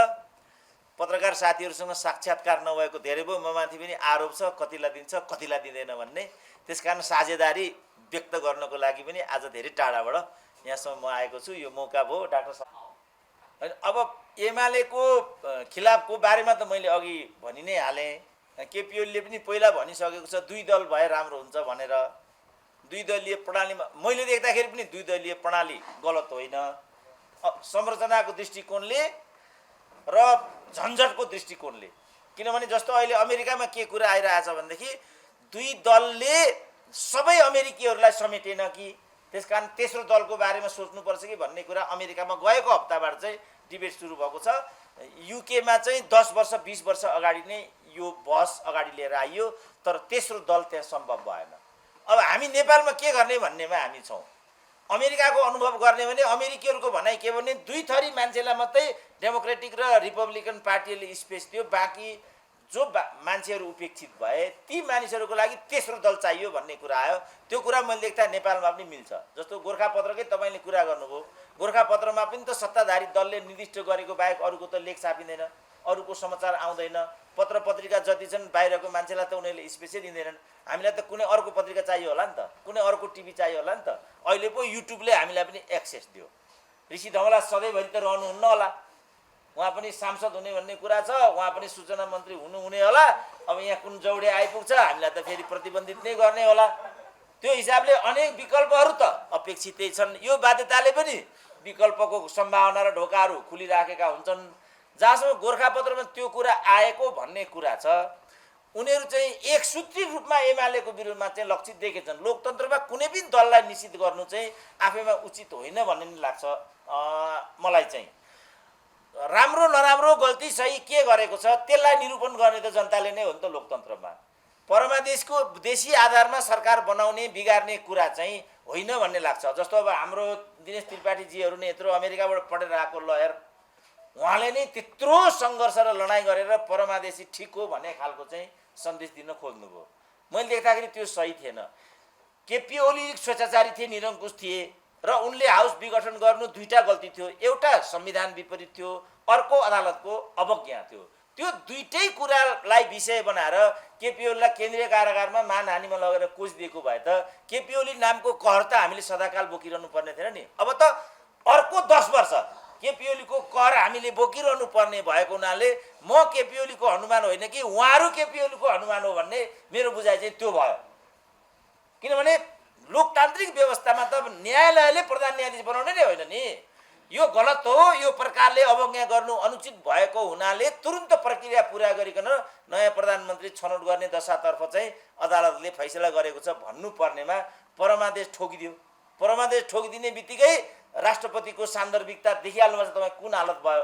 पत्रकार साथीहरूसँग साक्षात्कार नभएको धेरै भयो। ममाथि पनि आरोप छ, कतिलाई दिन्छ कतिलाई दिँदैन भन्ने। त्यसकारण साझेदारी व्यक्त गर्नको लागि पनि आज धेरै टाढाबाट यहाँसम्म म आएको छु। यो मौका भयो डाक्टर साहब। अब एमालेको खिलाफको बारेमा त मैले अघि भनि नै हालेँ। केपी ओलीले पनि पहिला भनिसकेको छ 2 दल भए राम्रो हुन्छ भनेर। 2 दलीय प्रणालीमा मैले देख्दाखेरि पनि 2 दलीय प्रणाली गलत होइन। संरचनाको दृष्टिकोणले र झन्झटको दृष्टिकोणले, किनभने जस्तो अहिले अमेरिकामा के कुरा आइरहेछ भनेदेखि 2 दलले सबै अमेरिकीहरूलाई समेटेन कि, त्यसकारण तेस्रो दलको बारेमा सोच्नुपर्छ कि भन्ने कुरा अमेरिकामा गएको हप्ताबाट चाहिँ डिबेट सुरु भएको छ। युकेमा चाहिँ 10 वर्ष 20 वर्ष अगाडि नै यो बहस अगाडि लिएर आइयो, तर तेस्रो दल त्यहाँ सम्भव भएन। अब हामी नेपालमा के गर्ने भन्नेमा हामी छौँ। अमेरिकाको अनुभव गर्ने भने अमेरिकीहरूको भनाइ के भने 2 थरी मान्छेलाई मात्रै डेमोक्रेटिक र रिपब्लिकन पार्टीले स्पेस दियो, बाँकी जो मान्छेहरू उपेक्षित भए ती मानिसहरूको लागि तेस्रो दल चाहियो भन्ने कुरा आयो। त्यो कुरा मैले देख्दा नेपालमा पनि मिल्छ। जस्तो गोर्खापत्रकै तपाईँले कुरा गर्नुभयो, गोर्खापत्रमा पनि त सत्ताधारी दलले निर्दिष्ट गरेको बाहेक अरूको त लेख छापिँदैन, अरूको समाचार आउँदैन। पत्र पत्रिका जति छन् बाहिरको मान्छेलाई त उनीहरूले स्पेसै दिँदैनन्। हामीलाई त कुनै अर्को पत्रिका चाहियो होला नि त, कुनै अर्को टिभी चाहियो होला नि त। अहिले पो युट्युबले हामीलाई पनि एक्सेस दियो। ऋषि धमला सधैँभरि त रहनुहुन्न होला, उहाँ पनि सांसद हुने भन्ने कुरा छ, उहाँ पनि सूचना मन्त्री हुने होला। अब यहाँ कुन जौडे आइपुग्छ हामीलाई त फेरि प्रतिबन्धित नै गर्ने होला। त्यो हिसाबले अनेक विकल्पहरू त अपेक्षितै छन्। यो बाध्यताले पनि विकल्पको सम्भावना र ढोकाहरू खुलिराखेका हुन्छन्। जहाँसम्म गोर्खापत्रमा त्यो कुरा आएको भन्ने कुरा छ, उनीहरू चाहिँ एकसूत्री रूपमा एमालेको विरुद्धमा चाहिँ लक्षित देखेछन्। लोकतन्त्रमा कुनै पनि दललाई निश्चित गर्नु चाहिँ आफैमा उचित होइन भन्ने नि लाग्छ मलाई चाहिँ। राम्रो नराम्रो गल्ती सही के गरेको छ त्यसलाई निरूपण गर्ने त जनताले नै हो नि त लोकतन्त्रमा। परमादेशको देशी आधारमा सरकार बनाउने बिगार्ने कुरा चाहिँ होइन भन्ने लाग्छ। जस्तो अब हाम्रो दिनेश त्रिपाठीजीहरू नै यत्रो अमेरिकाबाट पढेर आएको लयर, उहाँले नै त्यत्रो सङ्घर्ष र लडाइँ गरेर परमादेशी ठिक हो भन्ने खालको चाहिँ सन्देश दिन खोज्नुभयो। मैले देख्दाखेरि त्यो सही थिएन। केपी ओली स्वेच्छाचारी थिए, निरङ्कुश थिए र उनले हाउस विघटन गर्नु 2टा गल्ती थियो। एउटा संविधान विपरीत थियो, अर्को अदालतको अवज्ञा थियो। त्यो दुईटै कुरालाई विषय बनाएर केपी ओलीलाई केन्द्रीय कारागारमा मानहानिमा लगेर कोष दिएको भए त केपी ओली नामको कहर त हामीले सदाकाल बोकिरहनु पर्ने थिएन नि। अब त अर्को 10 वर्ष केपी ओलीको कहर हामीले बोकिरहनु पर्ने भएको हुनाले म केपी ओलीको हनुमान होइन कि उहाँहरू केपी ओलीको हनुमान हो भन्ने मेरो बुझाइ चाहिँ त्यो भयो। किनभने लोकतान्त्रिक व्यवस्थामा त न्यायालयले प्रधान न्यायाधीश बनाउने नै होइन नि। यो गलत हो, यो प्रकारले अवज्ञा गर्नु अनुचित भएको हुनाले तुरुन्त प्रक्रिया पुरा गरिकन नयाँ प्रधानमन्त्री छनौट गर्ने दशातर्फ चाहिँ अदालतले फैसला गरेको छ भन्नुपर्नेमा परमादेश ठोकिदियो। परमादेश ठोकिदिने बित्तिकै राष्ट्रपतिको सान्दर्भिकता देखिहाल्नुपर्छ तपाईँ कुन हालत भयो।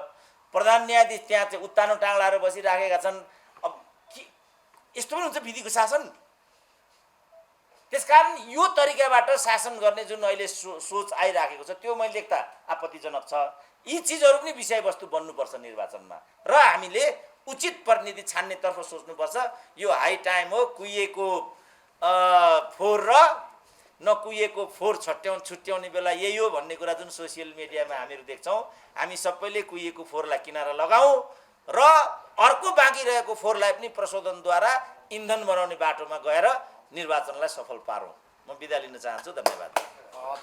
प्रधान न्यायाधीश त्यहाँ चाहिँ उत्तानो टाङ लाएर बसिराखेका छन्। अब के यस्तो पनि हुन्छ विधिको शासन? त्यसकारण यो तरिकाबाट शासन गर्ने जुन अहिले सोच आइराखेको छ त्यो मैले देख्दा आपत्तिजनक छ। यी चिजहरू पनि विषयवस्तु बन्नुपर्छ निर्वाचनमा र हामीले उचित प्रतिनिधि छान्नेतर्फ सोच्नुपर्छ। यो हाई टाइम हो कुहिएको फोहोर र नकुहिएको फोहोर छुट्याउने बेला यही हो भन्ने कुरा जुन सोसियल मिडियामा हामीहरू देख्छौँ। हामी सबैले कुहिएको फोहोरलाई किनारा लगाऊँ र अर्को बाँकी रहेको फोहोरलाई पनि प्रशोधनद्वारा इन्धन बनाउने बाटोमा गएर निर्वाचनलाई सफल पारौँ। म बिदा लिन चाहन्छु। धन्यवाद।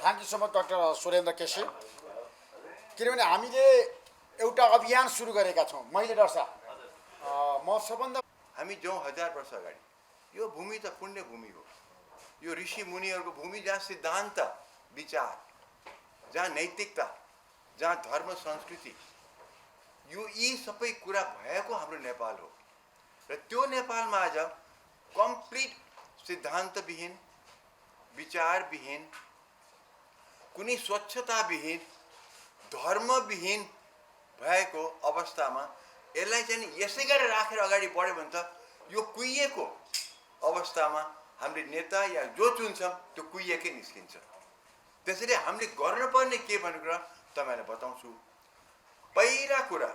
Thank you so much doctor Surendra KC. किनभने हामीले एउटा अभियान सुरु गरेका छौँ मैले दर्शा म सबभन्दा हामी जाउँ 1000 वर्ष अगाडि। यो भूमि त पुण्य भूमि हो। यो ऋषि मुनिहरूको भूमि जहाँ सिद्धान्त विचार, जहाँ नैतिकता, जहाँ धर्म संस्कृति, यो यी सबै कुरा भएको हाम्रो नेपाल हो। र त्यो नेपालमा आज कम्प्लिट सिद्धान्तविहीन, विचारविहीन, कुनै स्वच्छताविहीन, धर्मविहीन भएको अवस्थामा यसलाई चाहिँ यसै गरेर राखेर अगाडि बढ्यो भने त यो कुहिएको अवस्थामा हामीले नेता या जो चुन्छौँ त्यो कुहिएकै निस्किन्छ। त्यसैले हामीले गर्नुपर्ने के भन्ने कुरा तपाईँलाई बताउँछु। पहिला कुरा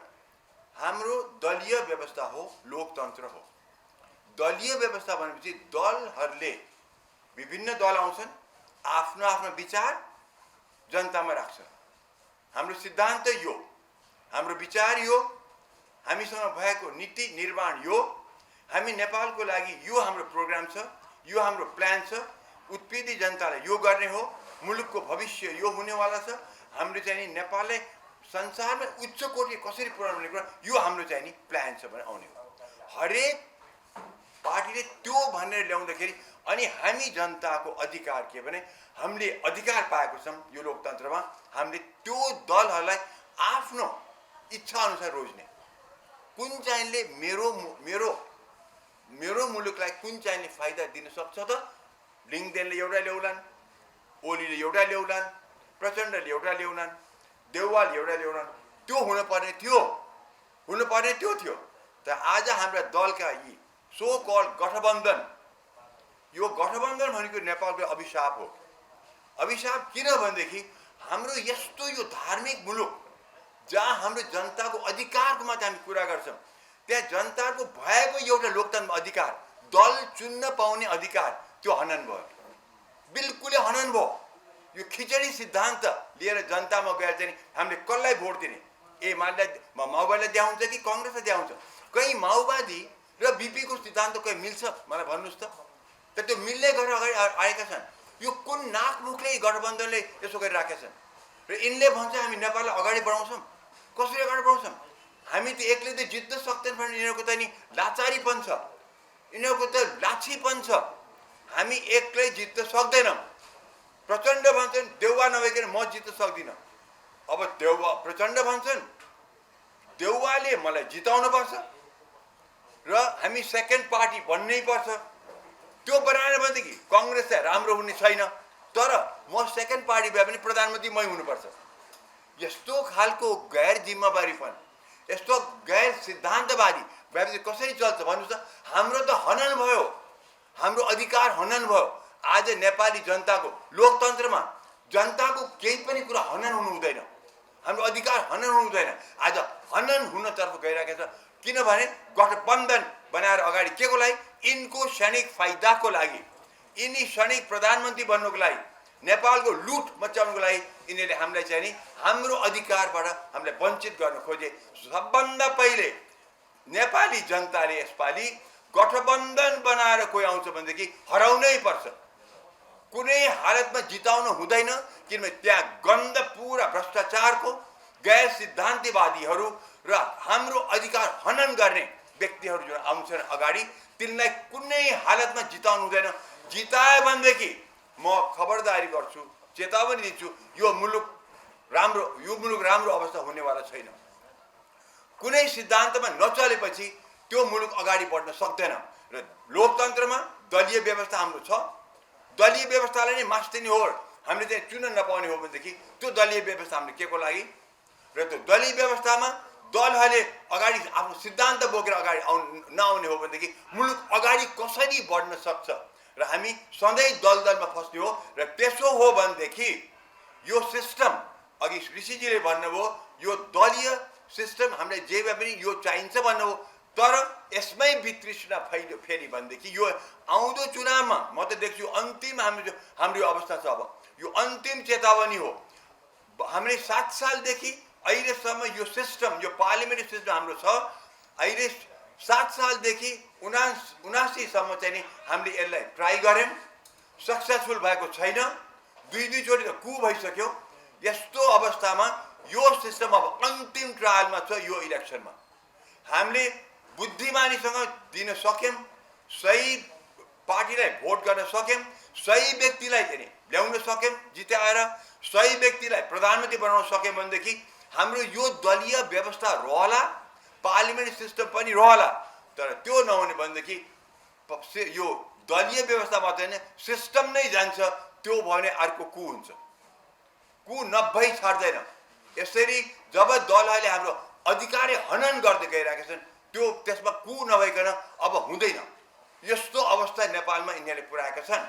हाम्रो दलीय व्यवस्था हो, लोकतन्त्र हो। दलीय व्यवस्था भनेपछि दलहरूले विभिन्न दल आउँछन्, आफ्नो आफ्नो विचार जनतामा राख्छन्। हाम्रो सिद्धान्त यो, हाम्रो विचार यो, हामीसँग भएको नीति निर्माण यो, हामी नेपालको लागि यो हाम्रो प्रोग्राम छ, यो हाम्रो प्लान छ, उत्पीडित जनतालाई यो गर्ने हो, मुलुकको भविष्य यो हुनेवाला छ, हाम्रो चाहिँ नि नेपाललाई संसारमा उच्च कोटि कसरी पुर्याउने कुरा यो हाम्रो चाहिँ नि प्लान छ भनेर आउने हो। हरेक पार्टीले त्यो भनेर ल्याउँदाखेरि अनि हामी जनताको अधिकार के भने हामीले अधिकार पाएको छौँ यो लोकतन्त्रमा। हामीले त्यो दलहरूलाई आफ्नो इच्छा अनुसार रोज्ने, कुन चाहिँले मेरो मेरो मेरो मुलुकलाई कुन चाहिँले फाइदा दिन सक्छ त लिङ्गदेनले एउटा ल्याउलान्, ओलीले एउटा ल्याउलान्, प्रचण्डले एउटा ल्याउलान्, देउवाल एउटा ल्याउलान्। त्यो हुनुपर्ने थियो। तर आज हाम्रा दलका यी सो कल्ड गठबन्धन, यो गठबन्धन भनेको नेपालको अभिशाप हो। अभिशाप किन भनेदेखि हाम्रो यस्तो यो धार्मिक मुलुक जहाँ हाम्रो जनताको अधिकारको मात्र हामी कुरा गर्छौँ, त्यहाँ जनताको भएको एउटा लोकतन्त्र अधिकार, दल चुन्न पाउने अधिकार, त्यो हनन भयो, बिल्कुलै हनन भयो। यो खिचडी सिद्धान्त लिएर जनतामा गएर चाहिँ हामीले कसलाई भोट दिने, माओवादीलाई दिया हुन्छ कि कङ्ग्रेसलाई दिया हुन्छ? कहीँ माओवादी र बिपीको सिद्धान्त कहीँ मिल्छ मलाई भन्नुहोस् त? त्यो मिल्ने गरेर अगाडि आएका छन्। यो कुन नाकमुखले गठबन्धनले यसो गरिराखेका छन् र यिनले भन्छ हामी नेपाललाई अगाडि बढाउँछौँ। कसरी अगाडि बढाउँछौँ? हामी त एक्लै त जित्न सक्दैन भने यिनीहरूको त नि लाचारीपन छ, यिनीहरूको त लाछीपन छ। हामी एक्लै जित्न सक्दैनौँ। प्रचण्ड भन्छन् देउवा नभइकन म जित्न सक्दिनँ। अब प्रचण्ड भन्छन् देउवाले मलाई जिताउनुपर्छ र हामी सेकेन्ड पार्टी बन्नै पर्छ। त्यो बनाएर भनेदेखि कङ्ग्रेस चाहिँ राम्रो हुने छैन, तर म सेकेन्ड पार्टी भए पनि प्रधानमन्त्री मै हुनुपर्छ। यस्तो खालको गैर जिम्मेवारीपन, यस्तो गैर सिद्धान्तवादी भएपछि कसरी चल्छ भन्नुहोस् त? हाम्रो त हनन भयो, हाम्रो अधिकार हनन भयो। आज नेपाली जनताको लोकतन्त्रमा जनताको केही पनि कुरा हनन हुनु हुँदैन, हाम्रो अधिकार हनन हुनु हुँदैन। आज हनन हुनतर्फ गइरहेको छ। किनभने गठबन्धन बनाएर अगाडि के को लागि? यिनको क्षणिक फाइदाको लागि, यिनी क्षणिक प्रधानमन्त्री बन्नुको लागि, नेपालको लुट मचाउनुको लागि यिनीहरूले हामीलाई चाहिँ नि हाम्रो अधिकारबाट हामीलाई वञ्चित गर्न खोजे। सबभन्दा पहिले नेपाली जनताले यसपालि गठबन्धन बनाएर कोही आउँछ भनेदेखि हराउनै पर्छ। कुनै हालतमा जिताउन हुँदैन, किनभने त्यहाँ गन्ध पुरा भ्रष्टाचारको, गैर सिद्धान्तवादीहरू र हाम्रो अधिकार हनन गर्ने व्यक्तिहरू जो आउँछन् अगाडि, तिनलाई कुनै हालतमा जिताउनु हुँदैन। जितायो भनेदेखि म खबरदारी गर्छु, चेतावनी दिन्छु, यो मुलुक राम्रो अवस्था हुनेवाला छैन। कुनै सिद्धान्तमा नचलेपछि त्यो मुलुक अगाडि बढ्न सक्दैन। र लोकतन्त्रमा दलीय व्यवस्था हाम्रो छ। दलीय व्यवस्थालाई नै मास्टिने हो, हामीले चाहिँ चुन्न नपाउने हो भनेदेखि त्यो दलीय व्यवस्था हामीले के को लागि? र त्यो दलीय व्यवस्थामा दलहरूले अगाडि आफ्नो सिद्धान्त बोकेर अगाडि नआउने हो भनेदेखि मुलुक अगाडि कसरी बढ्न सक्छ? र हामी सधैँ दलदलमा फस्ने हो। र त्यसो हो भनेदेखि यो सिस्टम, अघि ऋषिजीले भन्नुभयो, यो दलीय सिस्टम हामीलाई जे भए पनि यो चाहिन्छ भन्नुभयो, तर यसमै वितृष्णा फैल्यो फेरि भनेदेखि यो आउँदो चुनावमा म त देख्छु अन्तिम हाम्रो यो अवस्था छ। अब यो अन्तिम चेतावनी हो। हामीले 7 सालदेखि अहिलेसम्म यो सिस्टम, यो पार्लियामेन्ट्री सिस्टम हाम्रो छ। अहिले 7 सालदेखि 79सम्म चाहिँ नि हामीले यसलाई ट्राई गऱ्यौँ, सक्सेसफुल भएको छैन। दुई चोटि त कु भइसक्यो। यस्तो अवस्थामा यो सिस्टम अब अन्तिम ट्रायलमा छ। यो इलेक्सनमा हामीले बुद्धिमानीसँग दिन सक्यौँ, सही पार्टीलाई भोट गर्न सक्यौँ, सही व्यक्तिलाई चाहिँ ल्याउन सक्यौँ जिताएर, सही व्यक्तिलाई प्रधानमन्त्री बनाउन सक्यौँ भनेदेखि हाम्रो यो दलीय व्यवस्था रहला, पार्लियामेन्ट सिस्टम पनि रहला। तर त्यो नहुने भनेदेखि यो दलीय व्यवस्था मात्रै होइन, सिस्टम नै जान्छ। त्यो भयो भने अर्को कु हुन्छ। कु नभई छाड्दैन। यसरी जब दलहरूले हाम्रो अधिकार हनन गर्दै गइरहेका छन्, त्यो त्यसमा कु नभइकन अब हुँदैन। यस्तो अवस्था नेपालमा यिनीहरूले पुर्याएका छन्।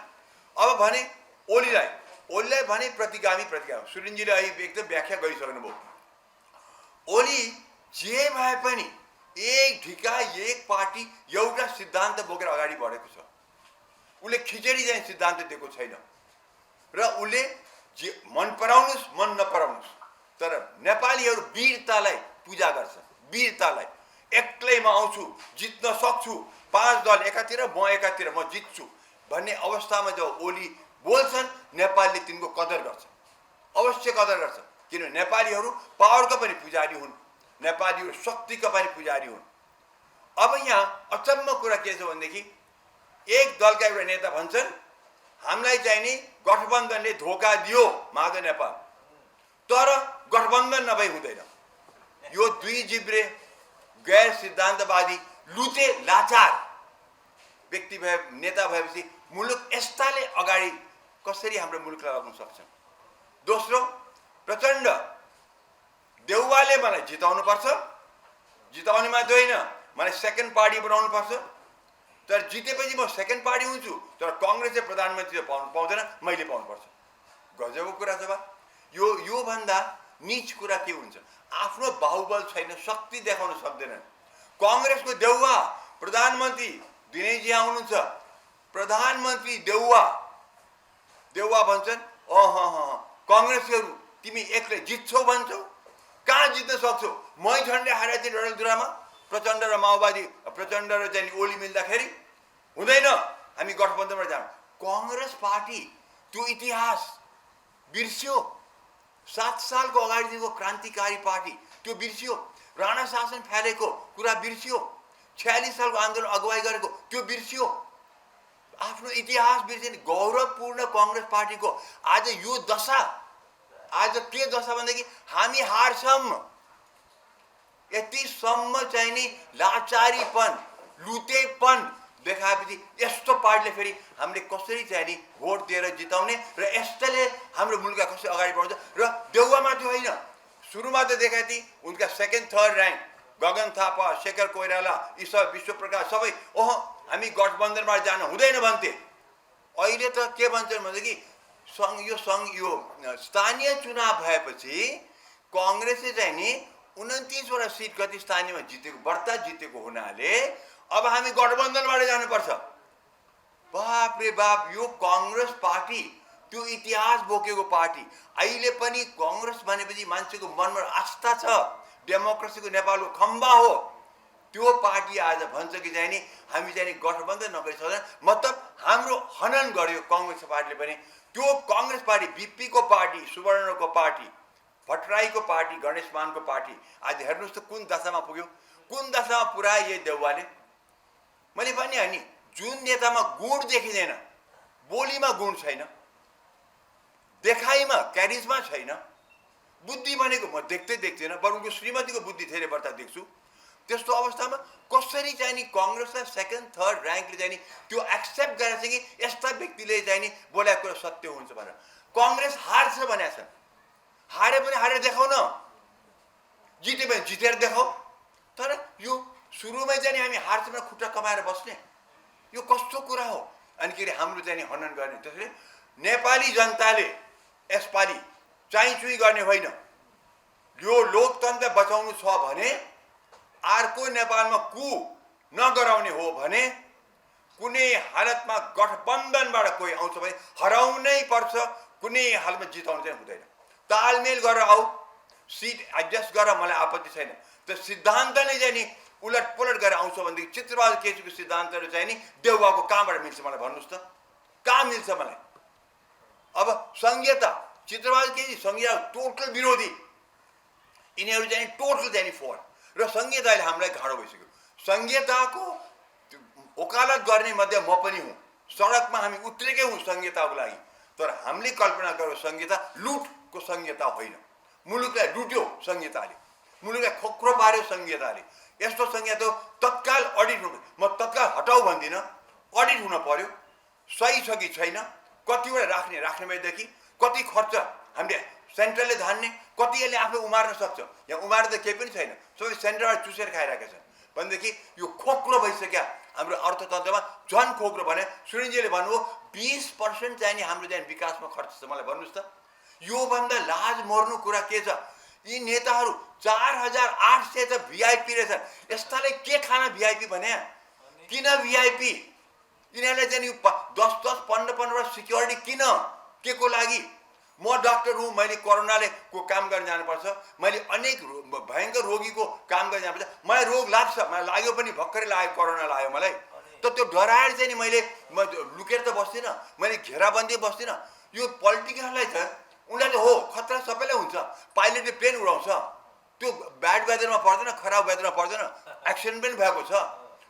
अब भने ओलीलाई भने प्रतिगामी। सुरेनजीले अहिले एकदम व्याख्या गरिसक्नुभयो। ओली जे भए पनि एक ढिका, एक पार्टी, एउटा सिद्धान्त बोकेर अगाडि बढेको छ। उसले खिचडी चाहिँ सिद्धान्त दिएको छैन। र उसले जे मन पराउनुहोस् मन नपराउनुहोस्, तर नेपालीहरू वीरतालाई पूजा गर्छन्। वीरतालाई, एक्लै म आउँछु, जित्न सक्छु, 5 दल एकातिर म एकातिर, म जित्छु भन्ने अवस्थामा जब ओली बोल्छन्, नेपालले तिनको कदर गर्छ, अवश्य कदर गर्छ। किनभने नेपालीहरू पावरका पनि पुजारी हुन्, नेपालीहरू शक्तिका पनि पुजारी हुन्। अब यहाँ अचम्म कुरा के छ भनेदेखि एक दलका एउटा नेता भन्छन् हामीलाई चाहिँ नि गठबन्धनले धोका दियो माधव नेपाल, तर गठबन्धन नभई हुँदैन। यो दुई जिब्रे गैर सिद्धान्तवादी लुते लाचार व्यक्ति भए, नेता भएपछि मुलुक यस्ताले अगाडि कसरी हाम्रो मुलुकलाई लग्न सक्छ? दोस्रो, प्रचण्ड देउवाले मलाई जिताउनु पर्छ, जिताउने मात्र होइन मलाई सेकेन्ड पार्टी बनाउनु पर्छ। तर जितेपछि म सेकेन्ड पार्टी हुन्छु, तर कङ्ग्रेसले प्रधानमन्त्री पाउँदैन, मैले पाउनुपर्छ। गजबको कुरा छ बा। यो भन्दा नीच कुरा के हुन्छ? आफ्नो बाहुबल छैन, शक्ति देखाउन सक्दैनन्। कङ्ग्रेसको देउवा प्रधानमन्त्री दिनेजी आउनुहुन्छ, प्रधानमन्त्री देउवा भन्छन् कङ्ग्रेसहरू तिमी एक्लै जित्छौ भन्छौ, कहाँ जित्न सक्छौ? मै झन्डै हारेर चाहिँ डडेलधुरामा प्रचण्ड र माओवादी, प्रचण्ड र चाहिँ ओली मिल्दाखेरि हुँदैन, हामी गठबन्धनबाट जाऊँ। कङ्ग्रेस पार्टी त्यो इतिहास बिर्स्यो। 7 सालको अगाडिदेखिको क्रान्तिकारी पार्टी त्यो बिर्स्यो। राणा शासन फैलेको कुरा बिर्स्यो। 46 सालको आन्दोलन अगुवाई गरेको त्यो बिर्स्यो। आफ्नो इतिहास बिर्सिने गौरवपूर्ण कङ्ग्रेस पार्टीको आज यो दशा। आज के दशा भनेदेखि हामी हारसम्म, यतिसम्म चाहिँ नि लाचारीपन, लुतेपन देखाएपछि यस्तो पार्टीले फेरि हामीले कसरी चाहिँ नि भोट दिएर जिताउने र यस्तोले हाम्रो मुलुक कसरी अगाडि बढाउँछ? र देउवा मात्रै होइन, सुरुमा त देखाए थिए उनका second third rank Gagan Thapa, Shekhar Koirala, यी सब विश्वप्रकाश सबै हामी गठबन्धनबाट जान हुँदैन भन्थे। अहिले त के भन्छन् भनेदेखि यो स्थानीय चुनाव भएपछि कङ्ग्रेसले चाहिँ नि 29वटा सिट कति स्थानीयमा जितेको, बढ्ता जितेको हुनाले अब हामी गठबन्धनबाट जानुपर्छ। बाप रे बाप, यो कङ्ग्रेस पार्टी त्यो इतिहास बोकेको पार्टी। अहिले पनि कङ्ग्रेस भनेपछि मान्छेको मनमा आस्था छ, डेमोक्रेसीको नेपालको खम्बा हो। त्यो पार्टी आज भन्छ कि चाहिँ नि हामी चाहिँ नि गठबन्धन नगरी सक्दैन, मतलब हाम्रो हनन गर्यो कङ्ग्रेस पार्टीले पनि। त्यो कङ्ग्रेस पार्टी, बिपीको पार्टी, सुवर्णको पार्टी, भट्टराईको पार्टी, गणेश मानको पार्टी आज हेर्नुहोस् त कुन दशामा पुग्यो, कुन दशामा पुऱ्याए यही देउवाले। मैले भने नि जुन नेतामा गुण देखिँदैन, बोलीमा गुण छैन, देखाइमा क्यारिजमा छैन, बुद्धि भनेको म देख्दिनँ, बरु उनको श्रीमतीको बुद्धि धेरै बढ्ता देख्छु। त्यस्तो अवस्थामा कसरी चाहिँ नि कङ्ग्रेसलाई सेकेन्ड थर्ड र्याङ्कले चाहिँ नि त्यो एक्सेप्ट गरेर चाहिँ कि यस्ता व्यक्तिले चाहिँ नि बोलेको कुरा सत्य हुन्छ भनेर। कङ्ग्रेस हार्छ भनेको छ, हारे पनि हारेर देखाउ न, जिते पनि जितेर देखाऊ। तर यो सुरुमै चाहिँ नि हामी हार्छ भने खुट्टा कमाएर बस्ने, यो कस्तो कुरा हो? अनि के अरे हाम्रो चाहिँ नि हनन गर्ने। त्यसैले नेपाली जनताले यसपालि चाइचुई गर्ने होइन, यो लोकतन्त्र बचाउनु छ भने, अर्को नेपालमा कु नगराउने हो भने, कुनै हालतमा गठबन्धनबाट कोही आउँछ भने हराउनै पर्छ, कुनै हालतमा जिताउनु चाहिँ हुँदैन। तालमेल गरेर आऊ, सिट एडजस्ट गरेर मलाई आपत्ति छैन। त्यो सिद्धान्त नै चाहिँ नि उलटपुलट गरेर आउँछ भनेदेखि चित्रबहादुर केसीको सिद्धान्तहरू चाहिँ नि देउवाको कहाँबाट मिल्छ मलाई भन्नुहोस् त, कहाँ मिल्छ मलाई? अब संहिता, चित्रबहादुर केसी संहिता टोटल विरोधी, यिनीहरू चाहिँ टोटल चाहिँ नि फोर, र संहिता अहिले हामीलाई गाह्रो भइसक्यो। संहिताको वकालत गर्ने मध्ये म पनि हुँ, सडकमा हामी उत्रेकै हौँ संहिताको लागि। तर हामीले कल्पना गरेको संहिता लुटको संहिता होइन, मुलुकलाई लुट्यो संहिताले, मुलुकलाई खोक्रो पार्यो संहिताले। यस्तो संहिता तत्काल अडिट हुनु, म तत्काल हटाऊ भन्दिनँ, अडिट हुन पर्यो, सही छ कि छैन, कतिवटा राख्ने भएदेखि कति खर्च हामीले सेन्ट्रलले धान्ने, कति यसले आफै उमार्न सक्छ। यहाँ उमार्न त केही पनि छैन, सबै सेन्ट्रलबाट चुसेर खाइरहेका छन् भनेदेखि यो खोक्रो भइसक्यो हाम्रो अर्थतन्त्रमा, झन् खोक्रो भने सुनिलजीले भन्नुभयो 20% चाहिँ नि हाम्रो चाहिँ विकासमा खर्च छ। मलाई भन्नुहोस् त, योभन्दा लाज मर्नु कुरा के छ? यी नेताहरू 4800 त भिआइपी रहेछन्, यस्ताले के खाना भिआइपी भने? किन भिआइपी? यिनीहरूलाई चाहिँ 10-10, 15-15 सिक्योरिटी किन? के को लागि? म डाक्टर हुँ, मैले कोरोनाले को काम गर्न जानुपर्छ, मैले अनेक भयङ्कर रोगीको काम गर्न जानुपर्छ, मलाई रोग लाग्छ, मलाई लाग्यो पनि, भर्खरै लाग्यो, कोरोना लाग्यो मलाई, त त्यो डराएर चाहिँ नि म लुकेर त बस्दिनँ, मैले घेराबन्दी बस्दिनँ। यो पोलिटिकललाई छ, उनीहरूले हो खतरा सबैलाई हुन्छ, पाइलटले प्लेन उडाउँछ, त्यो ब्याड वेदरमा पर्दैन, खराब वेदरमा पर्दैन, एक्सिडेन्ट पनि भएको छ,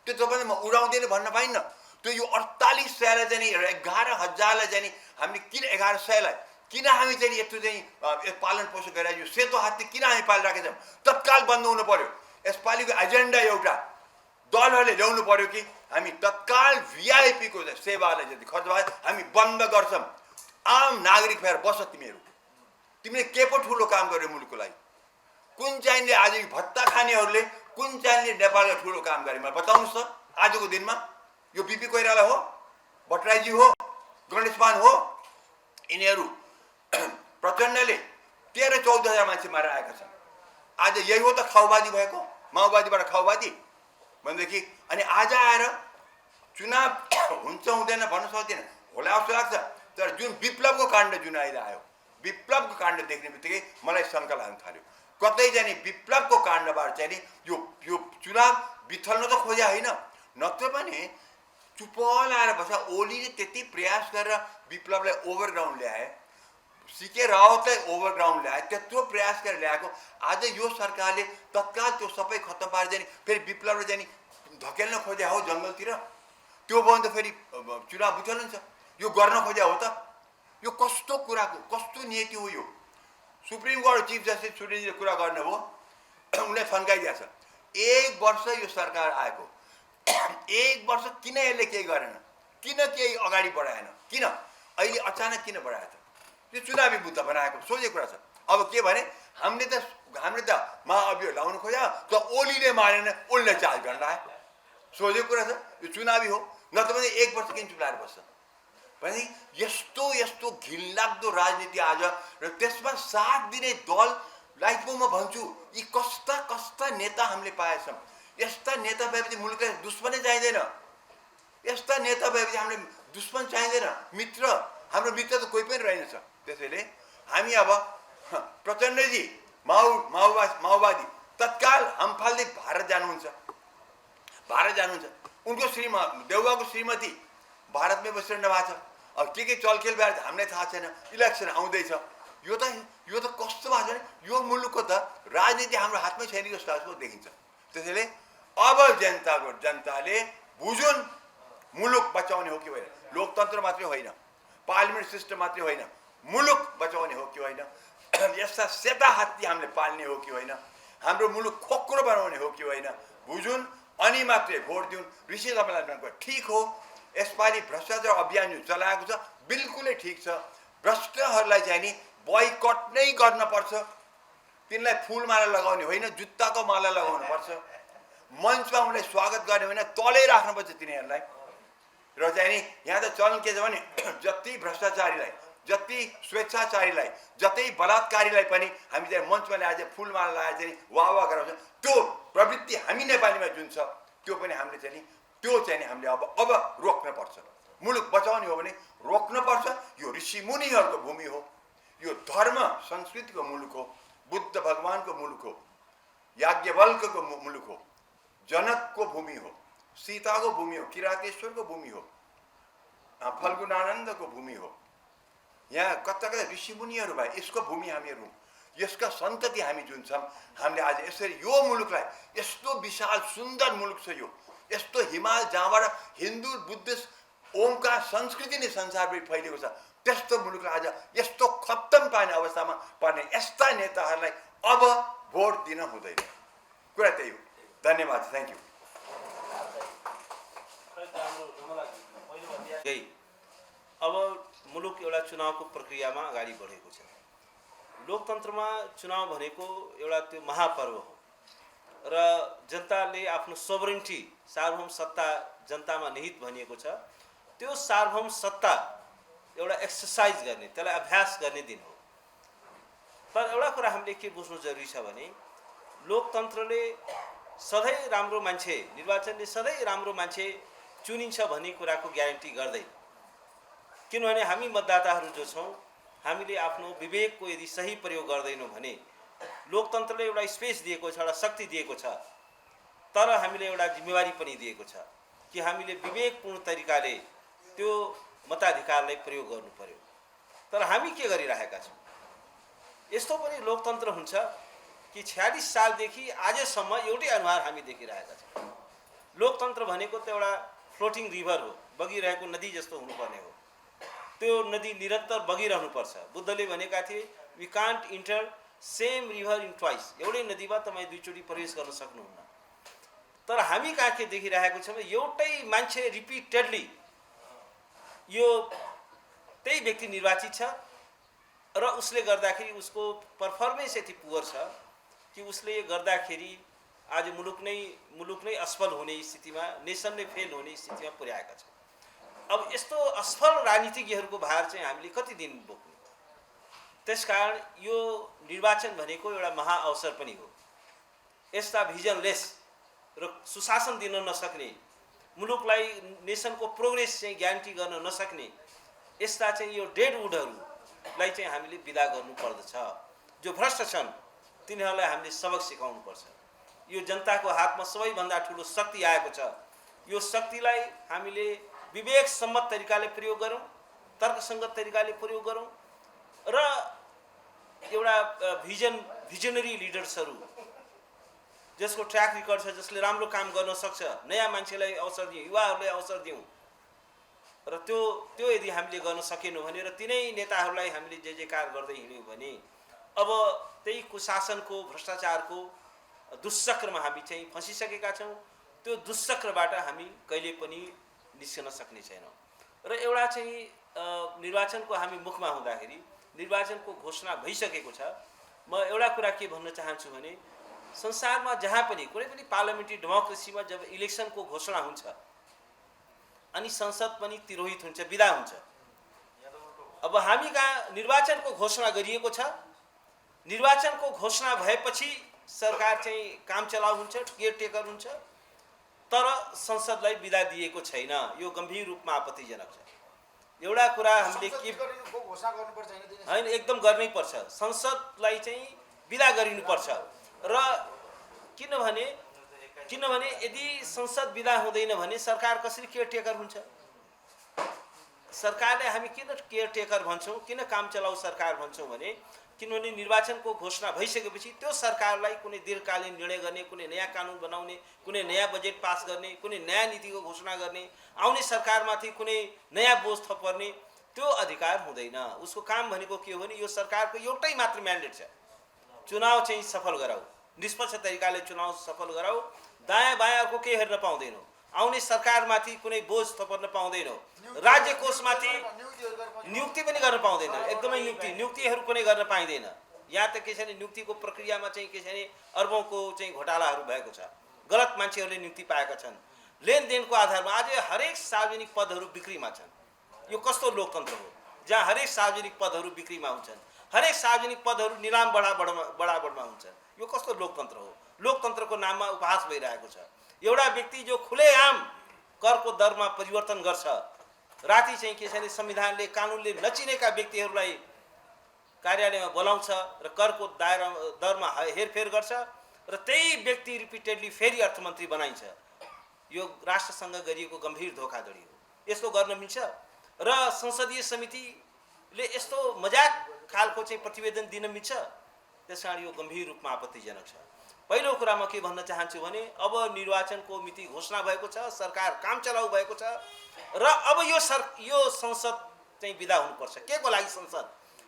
त्यो तपाईँले म उडाउँदैन भन्न पाइन्न। त्यो यो 4800लाई चाहिँ नि 11,000लाई चाहिँ नि हामीले किन 1100लाई किन हामी चाहिँ यत्रो चाहिँ पालन पोषण गरेर यो सेतो हात्ती किन हामी पालिराखेका छौँ? तत्काल बन्द हुनु पर्यो। यसपालिको एजेन्डा एउटा दलहरूले ल्याउनु पर्यो कि हामी तत्काल भिआइपीको सेवालाई जति खर्च भयो हामी बन्द गर्छौँ। आम नागरिक भएर बस, तिमीले के पो ठुलो काम गर्यो मुलुकको लागि? कुन चाहिँले आज भत्ता खानेहरूले कुन चाहिँले नेपालका ठुलो काम गरे मलाई बताउनुहोस् त। आजको दिनमा यो बिपी कोइराला हो, भट्टराईजी हो, गणेशमान हो, यिनीहरू प्रचण्डले 13-14 हजार मान्छे मारेर आएका छन्। आज यही हो त खाउवादी भएको, माओवादीबाट खाउवादी भनेदेखि। अनि आज आएर चुनाव हुन्छ हुँदैन भन्न सक्दैन, होला जस्तो लाग्छ। तर जुन विप्लवको काण्ड जुन अहिले आयो, विप्लवको काण्ड देख्ने बित्तिकै मलाई शङ्का लाग्न थाल्यो। कतै चाहिँ नि विप्लवको काण्डबाट चाहिँ नि यो चुनाव बिथल्न त खोज्या होइन, नत्र पनि चुप लाएर बस्दा। ओलीले त्यति प्रयास गरेर विप्लवलाई ओभरग्राउन्ड ल्याए, सीके रावतलाई ओभरग्राउन्ड ल्याए, त्यत्रो प्रयास गरेर ल्याएको। आज यो सरकारले तत्काल त्यो सबै खत्तम पारेर चाहिँ फेरि विप्लवले चाहिँ धकेल्न खोज्या हो जङ्गलतिर, त्यो भयो भने त फेरि चुनाव बिथल्न्छ। यो गर्न खोज्या हो त? यो कस्तो कुराको कस्तो नीति हो यो? सुप्रिम कोर्ट चिफ जस्टिस सुनिलजीले कुरा गर्नुभयो, उनले थन्काइदिएको छ। 1 वर्ष यो सरकार आएको, 1 वर्ष किन यसले केही गरेन? किन केही अगाडि बढाएन? किन अहिले अचानक किन बढायो त? यो चुनावी मुद्दा बनाएको सोझे कुरा छ। अब के भने हामीले त महाअभियोग लाउनु खोज्या, त ओलीले मानेन, उसले चार्ज गर्न लाग्यो, सोझे कुरा छ। यो चुनावी हो, नत्र भने 1 वर्ष किन चुप लागेर बस्छ भने? यस्तो यस्तो घिनलाग्दो राजनीति आज, र त्यसमा साथ दिने दललाई पो म भन्छु यी कस्ता कस्ता नेता हामीले पाएछौँ। यस्ता नेता भएपछि मुलुकलाई दुश्मनै चाहिँदैन, यस्ता नेता भएपछि हामीले दुश्मन चाहिँदैन, मित्र। हाम्रो मित्र त कोही पनि रहेनछ। त्यसैले हामी अब प्रचण्डजी माओवादी तत्काल हम्फाल्दै भारत जानुहुन्छ, भारत जानुहुन्छ। उनको देउबाको श्रीमती भारतमै बसिरहनु भएको छ। अब के चलखेल भएर हामीलाई थाहा छैन। इलेक्सन आउँदैछ। यो त कस्तो भएको छ भने यो मुलुकको त राजनीति हाम्रो हातमै छैन जस्तो देखिन्छ। त्यसैले अब जनताले बुझुन् मुलुक बचाउने हो कि होइन, लोकतन्त्र मात्रै होइन, पार्लिमेन्ट सिस्टम मात्रै होइन, मुलुक बचाउने हो कि होइन, यस्ता सेता हात्ती हामीले पाल्ने हो कि होइन, हाम्रो मुलुक खोक्रो बनाउने हो कि होइन बुझुन्, अनि मात्रै भोट दिउन्। ऋषि तपाईँलाई भन्नुभयो ठिक हो, यसपालि भ्रष्टाचार अभियान जो चलाएको छ बिल्कुलै ठिक छ। भ्रष्टहरूलाई चाहिँ नि बोयकट नै गर्नुपर्छ। तिनलाई फुलमाला लगाउने होइन, जुत्ताको माला लगाउनुपर्छ। मञ्चमा उनलाई स्वागत गर्ने होइन, तलै राख्नुपर्छ तिनीहरूलाई। र चाहिँ नि यहाँ त चलन के छ भने जति भ्रष्टाचारीलाई, जति स्वेच्छाचारीलाई, जति बलात्कारीलाई पनि हामी चाहिँ मञ्चमा ल्याएर चाहिँ फुलमाला लगाएर चाहिँ वाह वाह गराउँछ। त्यो प्रवृत्ति हामी नेपालीमा जुन छ त्यो पनि हामीले चाहिँ नि हामीले अब रोक्नुपर्छ। मुलुक बचाउने हो भने रोक्नुपर्छ। यो ऋषि मुनिहरूको भूमि हो, यो धर्म संस्कृतिको मुलुक हो, बुद्ध भगवानको मुलुक हो, याज्ञवल्क्यको मुलुक हो, जनकको भूमि हो, सीताको भूमि हो, किरातेश्वरको भूमि हो, फल्गुनानन्दको भूमि हो। यहाँ कता कता ऋषिमुनिहरू भए यसको भूमि हामीहरू हौँ। यसका सन्तति हामी जुन छौँ, हामीले आज यसरी यो मुलुकलाई, यस्तो विशाल सुन्दर मुलुक छ यो, यस्तो हिमाल जहाँबाट हिन्दू बुद्धिस्ट ओमकार संस्कृति नै संसारभरि फैलिएको छ, त्यस्तो मुलुकलाई आज यस्तो खत्तम पार्ने अवस्थामा पर्ने यस्ता नेताहरूलाई अब भोट दिन हुँदैन। कुरा त्यही हो। धन्यवाद। Thank you. अब मुलुक एउटा चुनावको प्रक्रियामा अगाडि बढेको छ। लोकतन्त्रमा चुनाव भनेको एउटा त्यो महापर्व हो र जनताले आफ्नो सोभरेन्टी, सार्वभौम सत्ता जनतामा निहित भनिएको छ। त्यो सार्वभौम सत्ता एउटा एक्सर्साइज गर्ने, त्यसलाई अभ्यास गर्ने दिन हो। तर एउटा कुरा हामीले के बुझ्नु जरुरी छ भने लोकतन्त्रले सधैँ राम्रो मान्छे, निर्वाचनले सधैँ राम्रो मान्छे चुनिन्छ भन्ने कुराको ग्यारेन्टी गर्दैन। किनभने हामी मतदाताहरू जो छौँ, हामीले आफ्नो विवेकको यदि सही प्रयोग गर्दैनौँ भने लोकतन्त्रले एउटा स्पेस दिएको छ, एउटा शक्ति दिएको छ, तर हामीले एउटा जिम्मेवारी पनि दिएको छ कि हामीले विवेकपूर्ण तरिकाले त्यो मताधिकारलाई प्रयोग गर्नु पर्यो। तर हामी के गरिरहेका छौँ? यस्तो पनि लोकतन्त्र हुन्छ कि 46 सालदेखि आजसम्म एउटै अनुहार हामी देखिरहेका छौँ। लोकतन्त्र भनेको त एउटा फ्लोटिङ रिभर हो, बगिरहेको नदी जस्तो हुनुपर्ने हो। त्यो नदी निरन्तर बगिरहनुपर्छ। बुद्धले भनेका थिए we can't enter same river in twice. एउटै नदीमा तपाईँ दुईचोटि प्रवेश गर्न सक्नुहुन्न। तर हामी कहाँ के देखिरहेको छौँ, एउटै मान्छे रिपिटेडली यो त्यही व्यक्ति निर्वाचित छ र उसले गर्दाखेरि उसको पर्फर्मेन्स यति पुवर छ कि उसले गर्दाखेरि आज मुलुक नै असफल हुने स्थितिमा, नेसन नै फेल हुने स्थितिमा पुर्याएका छौँ। अब यस्तो असफल राजनीतिज्ञहरूको भार चाहिँ हामीले कति दिन बोक्ने? त्यसकारण यो निर्वाचन भनेको एउटा महाअवसर पनि हो। यस्ता भिजनलेस र सुशासन दिन नसक्ने, मुलुकलाई नेसनको प्रोग्रेस चाहिँ ग्यारेन्टी गर्न नसक्ने यस्ता चाहिँ यो डेड वुडहरूलाई चाहिँ हामीले विदा गर्नुपर्दछ। जो भ्रष्ट छन् तिनीहरूलाई हामीले सबक सिकाउनुपर्छ। यो जनताको हातमा सबैभन्दा ठुलो शक्ति आएको छ। यो शक्तिलाई हामीले विवेक सम्मत तरिकाले प्रयोग गरौँ, तर्कसङ्गत तरिकाले प्रयोग गरौँ र एउटा भिजनरी लिडर्सहरू जसको ट्र्याक रेकर्ड छ, जसले राम्रो काम गर्न सक्छ, नयाँ मान्छेलाई अवसर दिउँ, युवाहरूलाई अवसर दिउँ। र त्यो यदि हामीले गर्न सकेनौँ भने र तिनै नेताहरूलाई हामीले जयकार गर्दै हिँड्यौँ भने अब त्यही कुशासनको, भ्रष्टाचारको दुष्चक्रमा हामी चाहिँ फँसिसकेका छौँ। त्यो दुष्चक्रबाट हामी कहिले पनि निस्कन सक्ने छैनौँ। र एउटा चाहिँ निर्वाचनको हामी मुखमा हुँदाखेरि निर्वाचनको घोषणा भइसकेको छ। म एउटा कुरा के भन्न चाहन्छु भने संसारमा जहाँ पनि कुनै पनि पार्लियामेन्ट्री डेमोक्रेसीमा जब इलेक्सनको घोषणा हुन्छ अनि संसद पनि तिरोहित हुन्छ, विदा हुन्छ। अब हामी कहाँ निर्वाचनको घोषणा गरिएको छ। निर्वाचनको घोषणा भएपछि सरकार चाहिँ काम चलाउ हुन्छ, केयरटेकर हुन्छ, तर संसदलाई विदा दिएको छैन। यो गम्भीर रूपमा आपत्तिजनक छ। एउटा कुरा हामीले के घोषणा गर्नुपर्छ होइन, एकदम गर्नै पर्छ। संसदलाई चाहिँ विदा गरिनुपर्छ। र किनभने किनभने यदि संसद विदा हुँदैन भने सरकार कसरी केयरटेकर हुन्छ? सरकारले हामी किन केयरटेकर भन्छौँ, किन काम चलाउ सरकार भन्छौँ भने किनभने निर्वाचनको घोषणा भइसकेपछि त्यो सरकारलाई कुनै दीर्घकालीन निर्णय गर्ने, कुनै नयाँ कानुन बनाउने, कुनै नयाँ बजेट पास गर्ने, कुनै नयाँ नीतिको घोषणा गर्ने, आउने सरकारमाथि कुनै नयाँ बोझ थपर्ने त्यो अधिकार हुँदैन। उसको काम भनेको के हो भने यो सरकारको एउटै मात्र म्यान्डेट छ, चुनाव चाहिँ सफल गराऊ, निष्पक्ष तरिकाले चुनाव सफल गराऊ, दायाँ बायाँ अर्को केही हेर्न पाउँदैनौ, आउने सरकारमाथि कुनै बोझ थपर्न पाउँदैनौ, राज्य कोषमाथि नियुक्ति पनि गर्न पाउँदैन, एकदमै नियुक्तिहरू कुनै गर्न पाइँदैन। यहाँ त के छ भने नियुक्तिको प्रक्रियामा चाहिँ के छ भने अर्बौंको चाहिँ घोटालाहरू भएको छ, गलत मान्छेहरूले नियुक्ति पाएका छन्, लेनदेनको आधारमा आज हरेक सार्वजनिक पदहरू बिक्रीमा छन्। यो कस्तो लोकतन्त्र हो जहाँ हरेक सार्वजनिक पदहरू बिक्रीमा हुन्छन्, हरेक सार्वजनिक पदहरू निलाम बढाबढमा हुन्छन्? यो कस्तो लोकतन्त्र हो? लोकतन्त्रको नाममा उपहास भइरहेको छ। एउटा व्यक्ति जो खुलेआम करको दरमा परिवर्तन गर्छ, राति चाहिँ के छ भने संविधानले कानुनले नचिनेका व्यक्तिहरूलाई कार्यालयमा बोलाउँछ र करको दायरा दरमा हेरफेर गर्छ र त्यही व्यक्ति रिपिटेडली फेरि अर्थमन्त्री बनाइन्छ। यो राष्ट्रसँग गरिएको गम्भीर धोखाधडी हो। यस्तो गर्न मिल्छ? र संसदीय समितिले यस्तो मजाक खालको चाहिँ प्रतिवेदन दिन मिल्छ? त्यसकारण यो गम्भीर रूपमा आपत्तिजनक छ। पहिलो कुरा म के भन्न चाहन्छु भने अब निर्वाचनको मिति घोषणा भएको छ, सरकार काम चलाउ भएको छ र अब यो संसद चाहिँ विदा हुनुपर्छ। के को लागि संसद?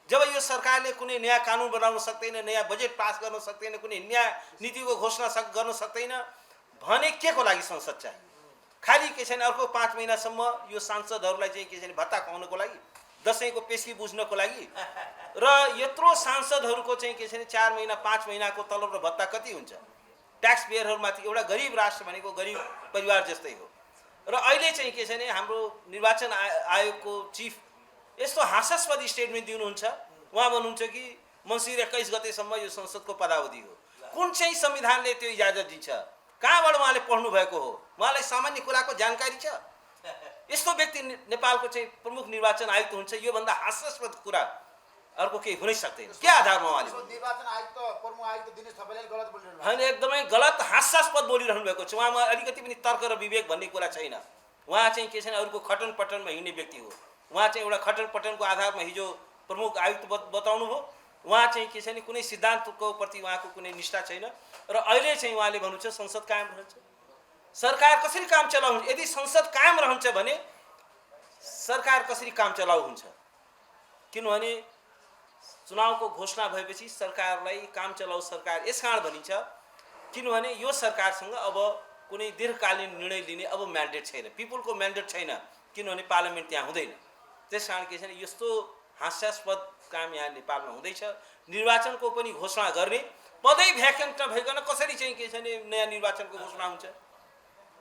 जब यो सरकारले कुनै नयाँ कानुन बनाउन सक्दैन, नयाँ बजेट पास गर्न सक्दैन, कुनै नयाँ नीतिको घोषणा गर्न सक्दैन भने के को लागि संसद चाहियो? खालि के छैन अर्को 5 महिनासम्म यो सांसदहरूलाई चाहिँ के छैन भत्ता खुवाउनको लागि, दसैँको पेस्की बुझ्नको लागि र यत्रो सांसदहरूको चाहिँ के छैन 4 महिना 5 महिनाको तलब र भत्ता कति हुन्छ? ट्याक्स पेयरहरूमाथि एउटा गरिब राष्ट्र भनेको गरिब परिवार जस्तै हो। र अहिले चाहिँ के छैन हाम्रो निर्वाचन आयोगको चिफ यस्तो हास्यास्पद स्टेटमेन्ट दिनुहुन्छ। उहाँ भन्नुहुन्छ कि मङ्सिर 21 गतेसम्म यो संसदको पदावधि हो। कुन चाहिँ संविधानले त्यो इजाजत दिन्छ? कहाँबाट उहाँले पढ्नु भएको हो? उहाँलाई सामान्य कुराको जानकारी छ? यस्तो व्यक्ति नेपालको चाहिँ प्रमुख निर्वाचन आयुक्त हुन्छ, योभन्दा हास्यास्पद कुरा अर्को केही हुनै सक्दैन। के आधारमा उहाँले निर्वाचन आयुक्त प्रमुख आयुक्त दिनेश थपलियाले गलत बोलिरहनु भएको? होइन, एकदमै गलत हास्यास्पद बोलिरहनु भएको छ। उहाँमा अलिकति पनि तर्क र विवेक भन्ने कुरा छैन। उहाँ चाहिँ के छैन अरूको खटन पटनमा हिँड्ने व्यक्ति हो। उहाँ चाहिँ एउटा खटन पटनको आधारमा हिजो प्रमुख आयुक्त बताउनु भयो। उहाँ चाहिँ के छैन कुनै सिद्धान्तको प्रति उहाँको कुनै निष्ठा छैन र अहिले चाहिँ उहाँले भन्नुहुन्छ संसद कायम रहन्छ। सरकार कसरी काम चलाउ हुन्छ? यदि संसद कायम रहन्छ भने सरकार कसरी काम चलाउ हुन्छ? किनभने चुनावको घोषणा भएपछि सरकारलाई काम चलाउ सरकार यसकारण भनिन्छ किनभने यो सरकारसँग अब कुनै दीर्घकालीन निर्णय लिने अब म्यान्डेट छैन, पिपुलको म्यान्डेट छैन, किनभने पार्लियामेन्ट त्यहाँ हुँदैन। त्यसकारण के छैन यस्तो हास्यास्पद काम यहाँ नेपालमा हुँदैछ। निर्वाचनको पनि घोषणा गर्ने पदै भ्याकेन्ट नभइकन कसरी चाहिँ के छैन नयाँ निर्वाचनको घोषणा हुन्छ?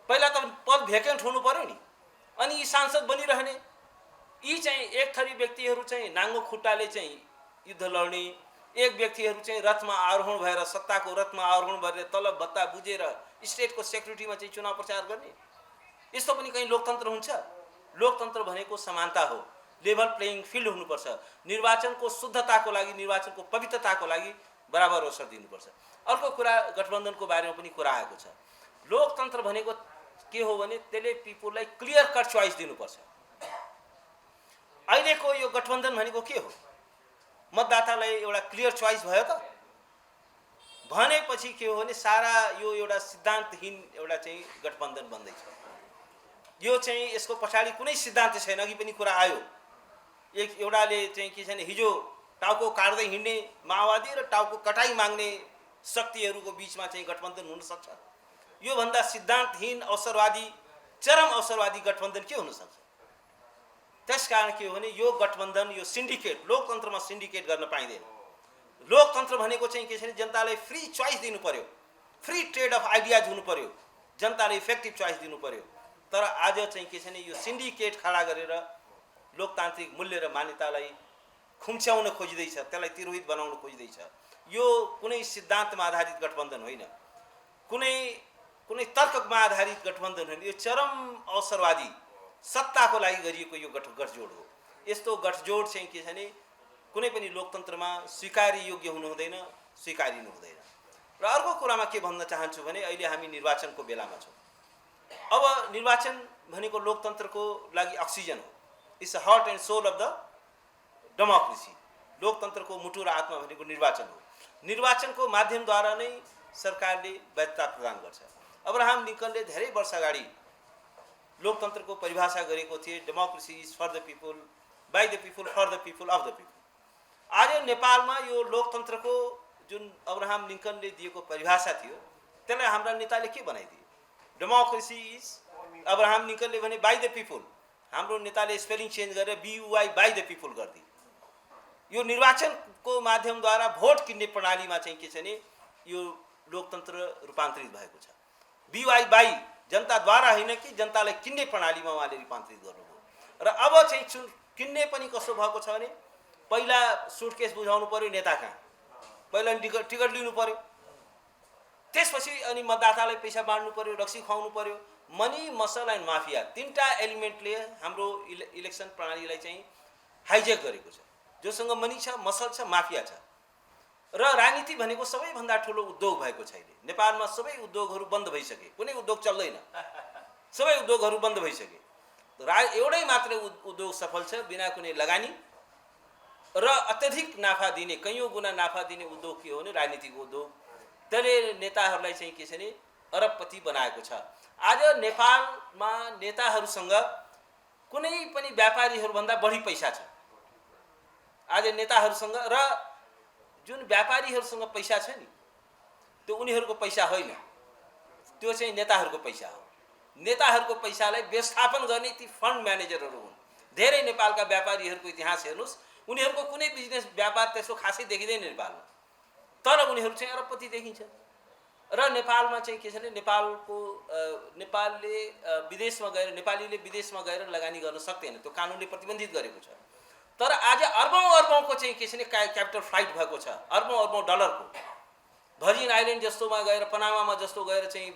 पहिला त पद भ्याकेन्ट हुनु पर्यो नि, अनि यी सांसद बनिरहने यी चाहिँ एक थरी व्यक्तिहरू चाहिँ नाङ्गो खुट्टाले चाहिँ युद्ध लड्ने, एक व्यक्तिहरू चाहिँ रथमा आरोहण भएर सत्ताको रथमा आरोहण भएर तलब भत्ता बुझेर स्टेटको सेक्युरिटीमा चाहिँ चुनाव प्रचार गर्ने, यस्तो पनि कहीँ लोकतन्त्र हुन्छ? लोकतन्त्र भनेको समानता हो, लेभल प्लेइङ फिल्ड हुनुपर्छ। निर्वाचनको शुद्धताको लागि, निर्वाचनको पवित्रताको लागि बराबर अवसर दिनुपर्छ। अर्को कुरा गठबन्धनको बारेमा पनि कुरा आएको छ। लोकतन्त्र भनेको के हो भने त्यसले पिपुललाई क्लियर कट चोइस दिनुपर्छ। अहिलेको यो गठबन्धन भनेको के हो? मतदातालाई एउटा क्लियर चोइस भयो त भनेपछि के हो भने सारा यो एउटा सिद्धान्तहीन एउटा चाहिँ गठबन्धन बन्दैछ। यो चाहिँ यसको पछाडि कुनै सिद्धान्त छैन। अघि पनि कुरा आयो, एउटाले चाहिँ के छैन हिजो टाउको काट्दै हिँड्ने माओवादी र टाउको कटाइ माग्ने शक्तिहरूको बिचमा चाहिँ गठबन्धन हुन सक्छ? योभन्दा सिद्धान्तहीन अवसरवादी चरम अवसरवादी गठबन्धन के हुन सक्छ? त्यसकारण के हो भने यो गठबन्धन यो सिन्डिकेट लोकतन्त्रमा सिन्डिकेट गर्न पाइँदैन। लोकतन्त्र भनेको चाहिँ के छैन जनतालाई फ्री चोइस दिनु पर्यो, फ्री ट्रेड अफ आइडियाज हुनु पर्यो, जनताले इफेक्टिभ चोइस दिनु पर्यो। तर आज चाहिँ के छैन यो सिन्डिकेट खडा गरेर लोकतान्त्रिक मूल्य र मान्यतालाई खुम्च्याउन खोजिँदैछ, त्यसलाई तिरोहित बनाउन खोजिँदैछ। यो कुनै सिद्धान्तमा आधारित गठबन्धन होइन, कुनै तर्कमा आधारित गठबन्धन होइन। यो चरम अवसरवादी सत्ताको लागि गरिएको यो गठजोड हो। यस्तो गठजोड चाहिँ के छ भने कुनै पनि लोकतन्त्रमा स्वीकार्य योग्य हुनु हुँदैन, स्वीकारिनु हुँदैन। र अर्को कुरामा के भन्न चाहन्छु भने अहिले हामी निर्वाचनको बेलामा छौँ। अब निर्वाचन भनेको लोकतन्त्रको लागि अक्सिजन हो। It's a heart and soul of the democracy. लोकतन्त्रको मुटु र आत्मा भनेको निर्वाचन हो। निर्वाचनको माध्यमद्वारा नै सरकारले वैधता प्रदान गर्छ। अब्राहम लिङ्कनले धेरै वर्ष अगाडि लोकतन्त्रको परिभाषा गरेको थिए, democracy is for the people, by the people, for the people, of the people. आज नेपालमा यो लोकतन्त्रको जुन अब्राहम लिङ्कनले दिएको परिभाषा थियो त्यसलाई हाम्रा नेताले के बनाइदिए? डेमोक्रेसी इज अब्राहम लिङ्कनले भने बाई द पिपुल, हाम्रो नेताले स्पेलिङ चेन्ज गरेर BUY बाई द पिपुल गरिदिए। यो निर्वाचनको माध्यमद्वारा भोट किन्ने प्रणालीमा चाहिँ के छ भने यो लोकतन्त्र रूपान्तरित भएको छ। BUY बाई जनताद्वारा होइन कि जनतालाई किन्ने प्रणालीमा उहाँले रूपान्तरित गर्नुभयो। र अब चाहिँ किन्ने पनि कस्तो भएको छ भने पहिला सुटकेस बुझाउनु पर्यो नेता कहाँ, पहिला टिकट लिनु पर्यो, त्यसपछि अनि मतदातालाई पैसा बाँड्नु पर्यो, रक्सी खुवाउनु पर्यो। मनी, मसल एन्ड माफिया तीनटा एलिमेन्टले हाम्रो इलेक्सन प्रणालीलाई चाहिँ हाइजेक गरेको छ। जोसँग मनी छ, मसल छ, माफिया छ। र राजनीति भनेको सबैभन्दा ठुलो उद्योग भएको छैन। नेपालमा सबै उद्योगहरू बन्द भइसके, कुनै उद्योग चल्दैन, सबै उद्योगहरू बन्द भइसके। एउटै मात्र उद्योग सफल छ बिना कुनै लगानी र अत्यधिक नाफा दिने, कैयौँ गुणा नाफा दिने उद्योग के हो भने राजनीतिक उद्योग। त्यसले नेताहरूलाई चाहिँ के छ भने अरबपति बनाएको छ। आज नेपालमा नेताहरूसँग कुनै पनि व्यापारीहरूभन्दा बढी पैसा छ आज नेताहरूसँग। र जुन व्यापारीहरूसँग पैसा छ नि त्यो उनीहरूको पैसा होइन, त्यो चाहिँ नेताहरूको पैसा हो। नेताहरूको पैसालाई व्यवस्थापन गर्ने ती फन्ड म्यानेजरहरू हुन्। धेरै नेपालका व्यापारीहरूको इतिहास हेर्नुहोस्, उनीहरूको कुनै बिजनेस व्यापार त्यस्तो खासै देखिँदैन नेपालमा, तर उनीहरू चाहिँ अरबपति देखिन्छ। र नेपालमा चाहिँ के छ भने नेपालले विदेशमा गएर, नेपालीले विदेशमा गएर लगानी गर्न सक्दैन, त्यो कानुनले प्रतिबन्धित गरेको छ। तर आज अर्बौं चाहिँ के छ भने क्यापिटल फ्लाइट भएको छ, अर्बौं डलरको। भर्जिन आइल्यान्ड जस्तोमा गएर, पनामामा जस्तो गएर चाहिँ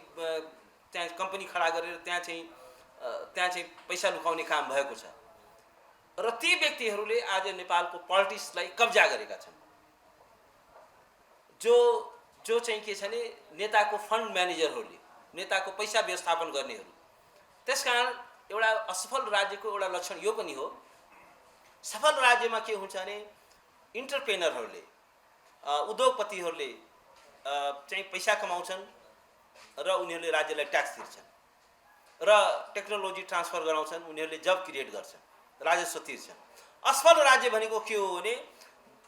त्यहाँ कम्पनी खडा गरेर त्यहाँ चाहिँ पैसा लुकाउने काम भएको छ। र ती व्यक्तिहरूले आज नेपालको पोलिटिक्सलाई कब्जा गरेका छन्। जो चाहिँ के छ भने नेताको फन्ड म्यानेजरहरूले, नेताको पैसा व्यवस्थापन गर्नेहरू। त्यसकारण एउटा असफल राज्यको एउटा लक्षण यो पनि हो। सफल राज्यमा के हुन्छ भने इन्टरप्रेनरहरूले, उद्योगपतिहरूले चाहिँ पैसा कमाउँछन् र उनीहरूले राज्यलाई ट्याक्स तिर्छन् र टेक्नोलोजी ट्रान्सफर गराउँछन्, उनीहरूले जब क्रिएट गर्छन्, राजस्व तिर्छन्। असफल राज्य भनेको के हो भने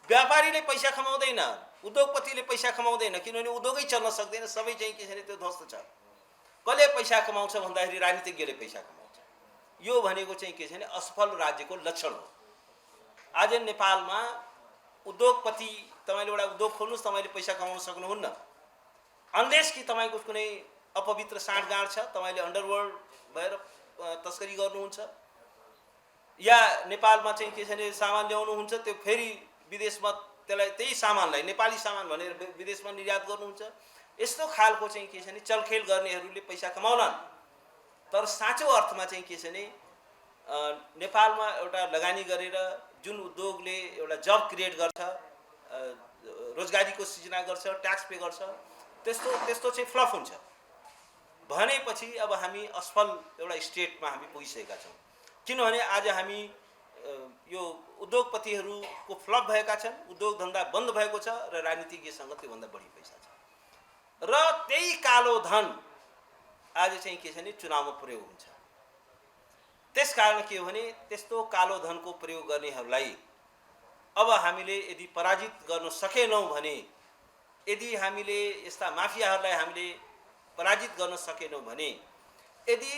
व्यापारीले पैसा कमाउँदैन, उद्योगपतिले पैसा कमाउँदैन, किनभने उद्योगै चल्न सक्दैन, सबै चाहिँ के छ भने त्यो ध्वस्त छ। कसले पैसा कमाउँछ भन्दाखेरि राजनीतिज्ञले पैसा कमाउँछ। यो भनेको चाहिँ के छ भने असफल राज्यको लक्षण हो। आज नेपालमा उद्योगपति, तपाईँले एउटा उद्योग खोल्नुहोस्, तपाईँले पैसा कमाउन सक्नुहुन्न अनलेस कि तपाईँको कुनै अपवित्र साँठगाँठ छ, तपाईँले अन्डरवर्ल्ड भएर तस्करी गर्नुहुन्छ, या नेपालमा चाहिँ के छ भने सामान ल्याउनुहुन्छ, त्यो फेरि विदेशमा त्यसलाई त्यही सामानलाई नेपाली सामान भनेर विदेशमा निर्यात गर्नुहुन्छ। यस्तो खालको चाहिँ के छ भने चलखेल गर्नेहरूले पैसा कमाउलान्। तर साँचो अर्थमा चाहिँ के छ भने नेपालमा एउटा लगानी गरेर जुन उद्योगले एउटा जब क्रिएट गर्छ, रोजगारीको सृजना गर्छ, ट्याक्स पे गर्छ, त्यस्तो चाहिँ फ्लप हुन्छ भनेपछि अब हामी असफल एउटा स्टेटमा हामी पुगिसकेका छौँ। किनभने आज हामी यो उद्योगपतिहरूको फ्लप भएका छन्, उद्योग धन्दा बन्द भएको छ र राजनीतिज्ञसँग त्योभन्दा बढी पैसा छ। र त्यही कालो धन आज चाहिँ के छ भने चुनावमा प्रयोग हुन्छ। त्यसकारण के हो भने त्यस्तो कालो धनको प्रयोग गर्नेहरूलाई अब हामीले यदि पराजित गर्न सकेनौँ भने, यदि हामीले यस्ता माफियाहरूलाई हामीले पराजित गर्न सकेनौँ भने, यदि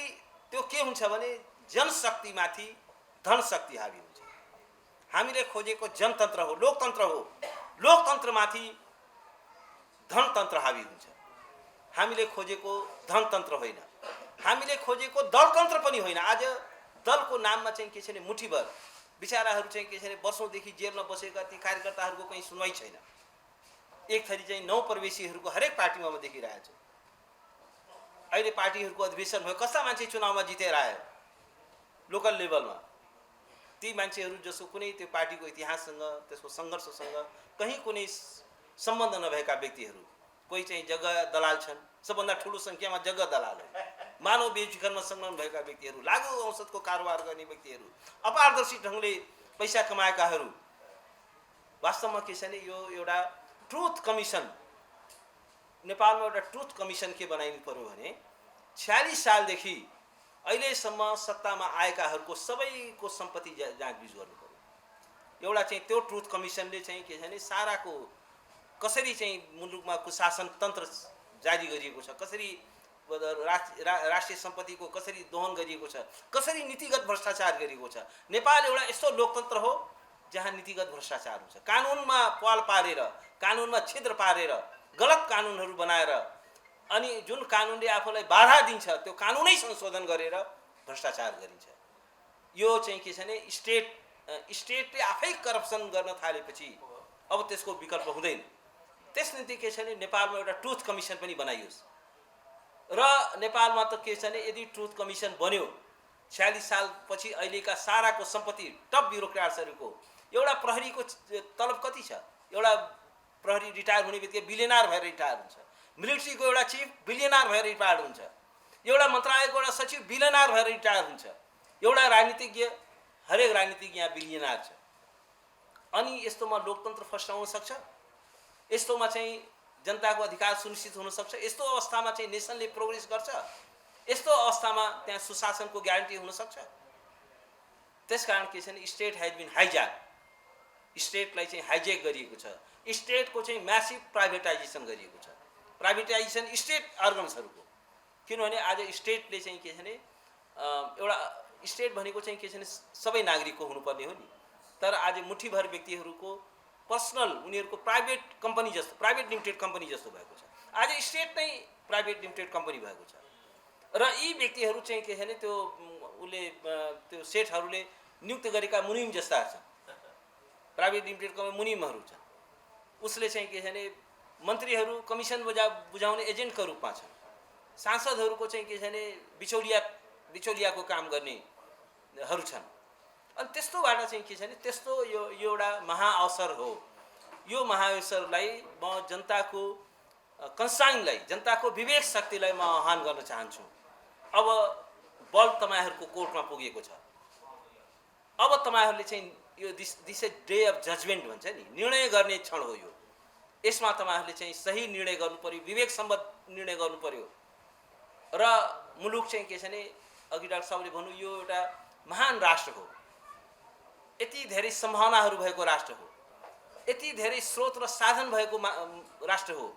त्यो के हुन्छ भने जनशक्तिमाथि धनशक्ति हावी हुन्छ। हामीले खोजेको जनतन्त्र हो, लोकतन्त्र हो, लोकतन्त्रमाथि धनतन्त्र हावी हुन्छ। हामीले खोजेको धनतन्त्र होइन, हामीले खोजेको दलतन्त्र पनि होइन। आज दलको नाममा चाहिँ के छ भने मुठीभर बिचाराहरू चाहिँ के छ भने वर्षौँदेखि जेलमा बसेका ती कार्यकर्ताहरूको कहीँ सुनवाई छैन। एक थरी चाहिँ नौ प्रवेशीहरूको हरेक पार्टीमा म देखिरहेको छु। अहिले पार्टीहरूको अधिवेशन भयो, कस्ता मान्छे चुनावमा जितेर आयो लोकल लेभलमा, ती मान्छेहरू जसको कुनै त्यो पार्टीको इतिहाससँग, त्यसको सङ्घर्षसँग कहीँ कुनै सम्बन्ध नभएका व्यक्तिहरू कोही चाहिँ जग्गा दलाल छन्, सबभन्दा ठुलो सङ्ख्यामा जग्गा दलाल हो, मानव बेचबिखनमा संलग्न भएका व्यक्तिहरू, लागु औषधको कारोबार गर्ने व्यक्तिहरू, अपारदर्शी ढङ्गले पैसा कमाएकाहरू। वास्तवमा के छ भने यो एउटा ट्रुथ कमिसन, नेपालमा एउटा ट्रुथ कमिसन के बनाइनु पर्यो भने 46 सालदेखि अहिलेसम्म सत्तामा आएकाहरूको सबैको सम्पत्ति जाँचबुझ गर्नु पर्यो। एउटा चाहिँ त्यो ट्रुथ कमिसनले चाहिँ के छ भने साराको कसरी चाहिँ मुलुकमा कुशासन तन्त्र जारी गरिएको छ, कसरी राष्ट्रिय सम्पत्तिको कसरी दोहन गरिएको छ, कसरी नीतिगत भ्रष्टाचार गरिएको छ। नेपाल एउटा यस्तो लोकतन्त्र हो जहाँ नीतिगत भ्रष्टाचार हुन्छ, कानुनमा पाल पारेर, कानुनमा छिद्र पारेर, गलत कानुनहरू बनाएर, अनि जुन कानुनले आफूलाई बाधा दिन्छ त्यो कानुनै संशोधन गरेर भ्रष्टाचार गरिन्छ। यो चाहिँ के छ भने स्टेटले आफै करप्सन गर्न थालेपछि अब त्यसको विकल्प हुँदैन। त्यस निम्ति के छ भने नेपालमा एउटा ट्रुथ कमिसन पनि बनाइयोस्। र नेपालमा त के छ भने यदि ट्रुथ कमिसन बन्यो, 46 सालपछि अहिलेका साराको सम्पत्ति टप ब्युरोक्राट्सहरूको, एउटा प्रहरीको तलब कति छ? एउटा प्रहरी रिटायर हुने बित्तिकै बिलियनर भएर रिटायर हुन्छ, मिलिट्रीको एउटा चिफ बिलियनर भएर रिटायर हुन्छ, एउटा मन्त्रालयको एउटा सचिव बिलियनर भएर रिटायर हुन्छ, एउटा राजनीतिज्ञ, हरेक राजनीतिज्ञ यहाँ बिलियनर छ। अनि यस्तोमा लोकतन्त्र फस्टाउन सक्छ? यस्तोमा चाहिँ जनताको अधिकार सुनिश्चित हुन सक्छ? यस्तो अवस्थामा चाहिँ नेसनले प्रोग्रेस गर्छ? यस्तो अवस्थामा त्यहाँ सुशासनको ग्यारेन्टी हुन सक्छ? त्यसकारण के छ भने स्टेट हेज बिन हाइज्याक, स्टेटलाई चाहिँ हाइजेक गरिएको छ, स्टेटको चाहिँ म्यासिभ प्राइभेटाइजेसन गरिएको छ, प्राइभेटाइजेसन स्टेट अर्गन्सहरूको। किनभने आज स्टेटले चाहिँ के छ भने एउटा स्टेट भनेको चाहिँ के छ भने सबै नागरिकको हुनुपर्ने हो नि, तर आज मुठीभर व्यक्तिहरूको पर्सनल, उनीहरूको प्राइभेट कम्पनी जस्तो, प्राइभेट लिमिटेड कम्पनी जस्तो भएको छ। आज स्टेट नै प्राइभेट लिमिटेड कम्पनी भएको छ र यी व्यक्तिहरू चाहिँ के छ भने त्यो त्यो सेठहरूले नियुक्त गरेका मुनिम जस्ता छन्, प्राइभेट लिमिटेड कम्पनी मुनिमहरू छन्। उसले चाहिँ के छ भने मन्त्रीहरू कमिसन बुझाउने एजेन्टको रूपमा छन्, सांसदहरूको चाहिँ के छ भने बिचौलियाको काम गर्नेहरू छन्। अनि त्यस्तोबाट चाहिँ के छ भने त्यस्तो यो एउटा महाअवसर हो। यो महाअवसरलाई म जनताको कन्साइनलाई, जनताको विवेक शक्तिलाई म आह्वान गर्न चाहन्छु। अब बल तपाईँहरूको कोर्टमा पुगेको छ। अब तपाईँहरूले चाहिँ यो this a day of judgement भन्छ नि, निर्णय गर्ने क्षण हो यो। यसमा तपाईँहरूले चाहिँ सही निर्णय गर्नु पर्यो, विवेकसम्मत निर्णय गर्नु पर्यो। र मुलुक चाहिँ के छ भने अघि डाक्टर साहबले भन्नु यो एउटा महान राष्ट्र हो, यति धेरै सम्भावनाहरू भएको राष्ट्र हो, यति धेरै स्रोत र साधन भएको राष्ट्र हो,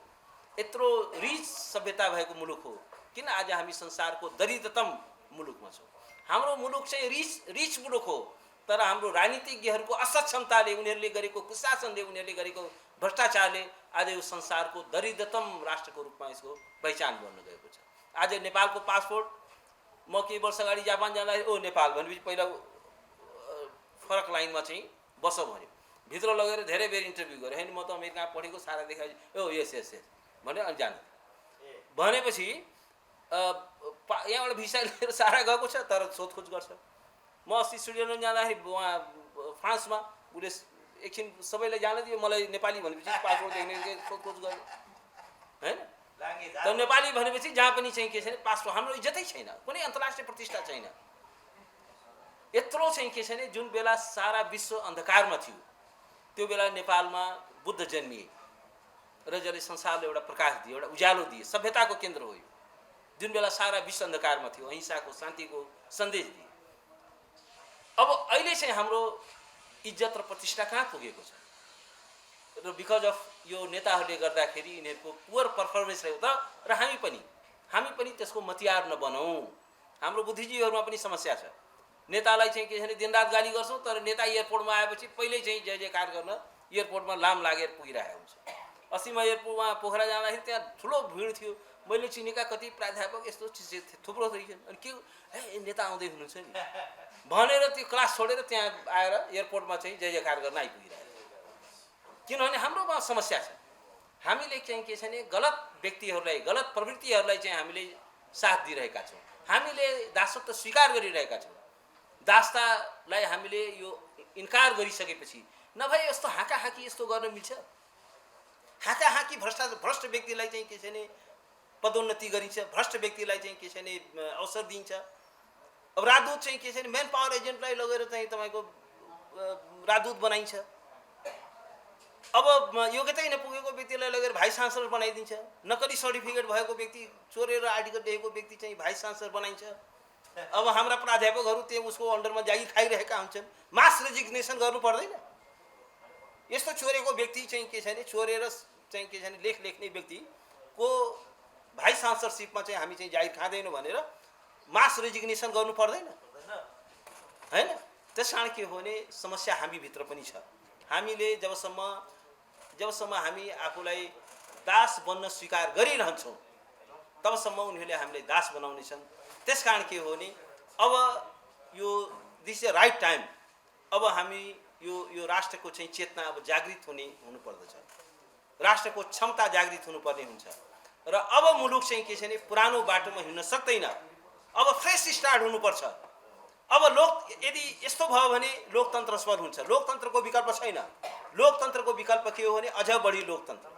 यत्रो रिच सभ्यता भएको मुलुक हो। किन आज हामी संसारको दरिद्रतम मुलुकमा छौँ? हाम्रो मुलुक चाहिँ रिच मुलुक हो, तर हाम्रो राजनीतिज्ञहरूको असक्षमताले, उनीहरूले गरेको कुशासनले, उनीहरूले गरेको भ्रष्टाचारले आज यो संसारको दरिद्रतम राष्ट्रको रूपमा यसको पहिचान गर्न गएको छ। आज नेपालको पासपोर्ट, म केही वर्ष अगाडि जापान जाँदाखेरि ओ नेपाल भनेपछि पहिला फरक लाइनमा चाहिँ बस भन्यो, भित्र लगेर धेरै बेर इन्टरभ्यू गरेँ, होइन म त अमेरिका पढेको, सारा देखाएँ, ओ यस यस यस भन्यो। अनि जाने भनेपछि यहाँबाट भिसा लिएर सारा गएको छ, तर सोधखोज गर्छ। म अस्ति स्विजरल्यान्ड जाँदाखेरि उहाँ फ्रान्समा उसले एकछिन सबैलाई जान दियो, मलाई नेपाली भनेपछि पासपोर्ट देख्ने सोधखोज गर्यो, होइन? तर नेपाली भनेपछि जहाँ पनि चाहिँ के छ भने पासपोर्ट, हाम्रो इज्जतै छैन, कुनै अन्तर्राष्ट्रिय प्रतिष्ठा छैन। यत्रो चाहिँ के छ भने जुन बेला सारा विश्व अन्धकारमा थियो, त्यो बेला नेपालमा बुद्ध जन्मिए र जसले संसारले एउटा प्रकाश दिए, एउटा उज्यालो दिए, सभ्यताको केन्द्र हो यो। जुन बेला सारा विश्व अन्धकारमा थियो, अहिंसाको, शान्तिको सन्देश दिए। अब अहिले चाहिँ हाम्रो इज्जत र प्रतिष्ठा कहाँ पुगेको छ? र बिकज अफ यो नेताहरूले गर्दाखेरि यिनीहरूको पुवर पर्फर्मेन्स रह्यो त। र हामी पनि त्यसको मतियार नबनौँ। हाम्रो बुद्धिजीवीहरूमा पनि समस्या छ। नेतालाई चाहिँ के छ भने दिनरात गाली गर्छौँ, तर नेता एयरपोर्टमा आएपछि पहिल्यै चाहिँ जय जयकार गर्न एयरपोर्टमा लाम लागेर पुगिरहेको हुन्छ। अस्ति म एयरपोर्टमा पोखरा जाँदाखेरि त्यहाँ ठुलो भिड थियो, मैले चिनेका कति प्राध्यापक यस्तो चिज थुप्रो थिएछन्। अनि के ए नेता आउँदै हुनुहुन्छ नि भनेर त्यो क्लास छोडेर त्यहाँ आएर एयरपोर्टमा चाहिँ जय जयकार गर्न आइपुगिरहेको। किनभने हाम्रोमा समस्या छ। हामीले चाहिँ के छ भने गलत व्यक्तिहरूलाई, गलत प्रवृत्तिहरूलाई चाहिँ हामीले साथ दिइरहेका छौँ। हामीले दासत्व स्वीकार गरिरहेका छौँ। दासतालाई हामीले यो इन्कार गरिसकेपछि नभए यस्तो हाँकाहाँकी यस्तो गर्न मिल्छ? हाताहाकी भ्रष्ट व्यक्तिलाई चाहिँ के छ भने पदोन्नति गरिन्छ, भ्रष्ट व्यक्तिलाई चाहिँ के छ भने अवसर दिन्छ। अब राजदूत चाहिँ के छ भने मेन पावर एजेन्टलाई लगेर चाहिँ तपाईँको राजदूत बनाइन्छ। अब योग्यतै नपुगेको व्यक्तिलाई लगेर भाइस चान्सलर बनाइदिन्छ। नकली सर्टिफिकेट भएको व्यक्ति, चोरेर आर्टिकल दिएको व्यक्ति चाहिँ भाइस चान्सलर बनाइन्छ। अब हाम्रा प्राध्यापकहरू त्यो उसको अन्डरमा जागिर खाइरहेका हुन्छन्। मास रेजिग्नेसन गर्नु पर्दैन। यस्तो चोरेको व्यक्ति चाहिँ के छ भने चोरेर चाहिँ के छ भने लेख लेख्ने व्यक्तिको भाइस चान्सलरसिपमा चाहिँ हामी चाहिँ जागिर खाँदैनौँ भनेर मास रेजिग्नेसन गर्नु पर्दैन हैन। त्यस कारण के हो भने समस्या हामीभित्र पनि छ। हामीले जबसम्म हामी आफूलाई दास बन्न स्वीकार गरिरहन्छौँ तबसम्म उनीहरूले हामीलाई दास बनाउनेछन्। त्यस कारण के हो भने अब यो दिस इज राइट टाइम। अब हामी यो राष्ट्रको चाहिँ चेतना अब जागृत हुनुपर्दछ। राष्ट्रको क्षमता जागृत हुनुपर्ने हुन्छ र अब मुलुक चाहिँ के छ भने पुरानो बाटोमा हिँड्न सक्दैन। अब फ्रेस स्टार्ट हुनुपर्छ। अब यदि यस्तो भयो भने लोकतन्त्र सफल हुन्छ। लोकतन्त्रको विकल्प छैन। लोकतन्त्रको विकल्प के हो भने अझ बढी लोकतन्त्र।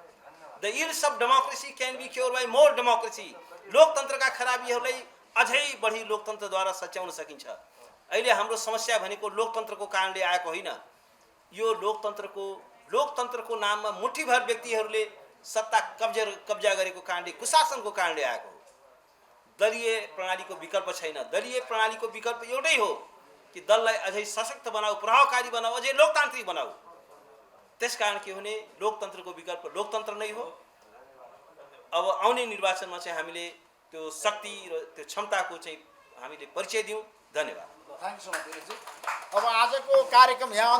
The ills of democracy can be cure by more democracy. लोकतन्त्रका खराबीहरूलाई अझै बढी लोकतन्त्रद्वारा सच्याउन सकिन्छ। अहिले हाम्रो समस्या भनेको लोकतन्त्रको कारणले आएको होइन। यो लोकतन्त्रको नाममा मुठीभर व्यक्तिहरूले सत्ता कब्जा गरेको कारणले, कुशासनको कारणले आएको हो। दलीय प्रणालीको विकल्प छैन। दलीय प्रणालीको विकल्प एउटै हो कि दललाई अझै सशक्त बनाऊ, प्रभावकारी बनाऊ, अझै लोकतान्त्रिक बनाऊ। त्यसकारण के भने लोकतन्त्रको विकल्प लोकतन्त्र नै हो। अब आउने निर्वाचनमा चाहिँ हामीले त्यो शक्ति र त्यो क्षमताको चाहिँ हामीले परिचय दिउँ। धन्यवाद। Thank you so much Dilip ji. अब आजको कार्यक्रम यहाँ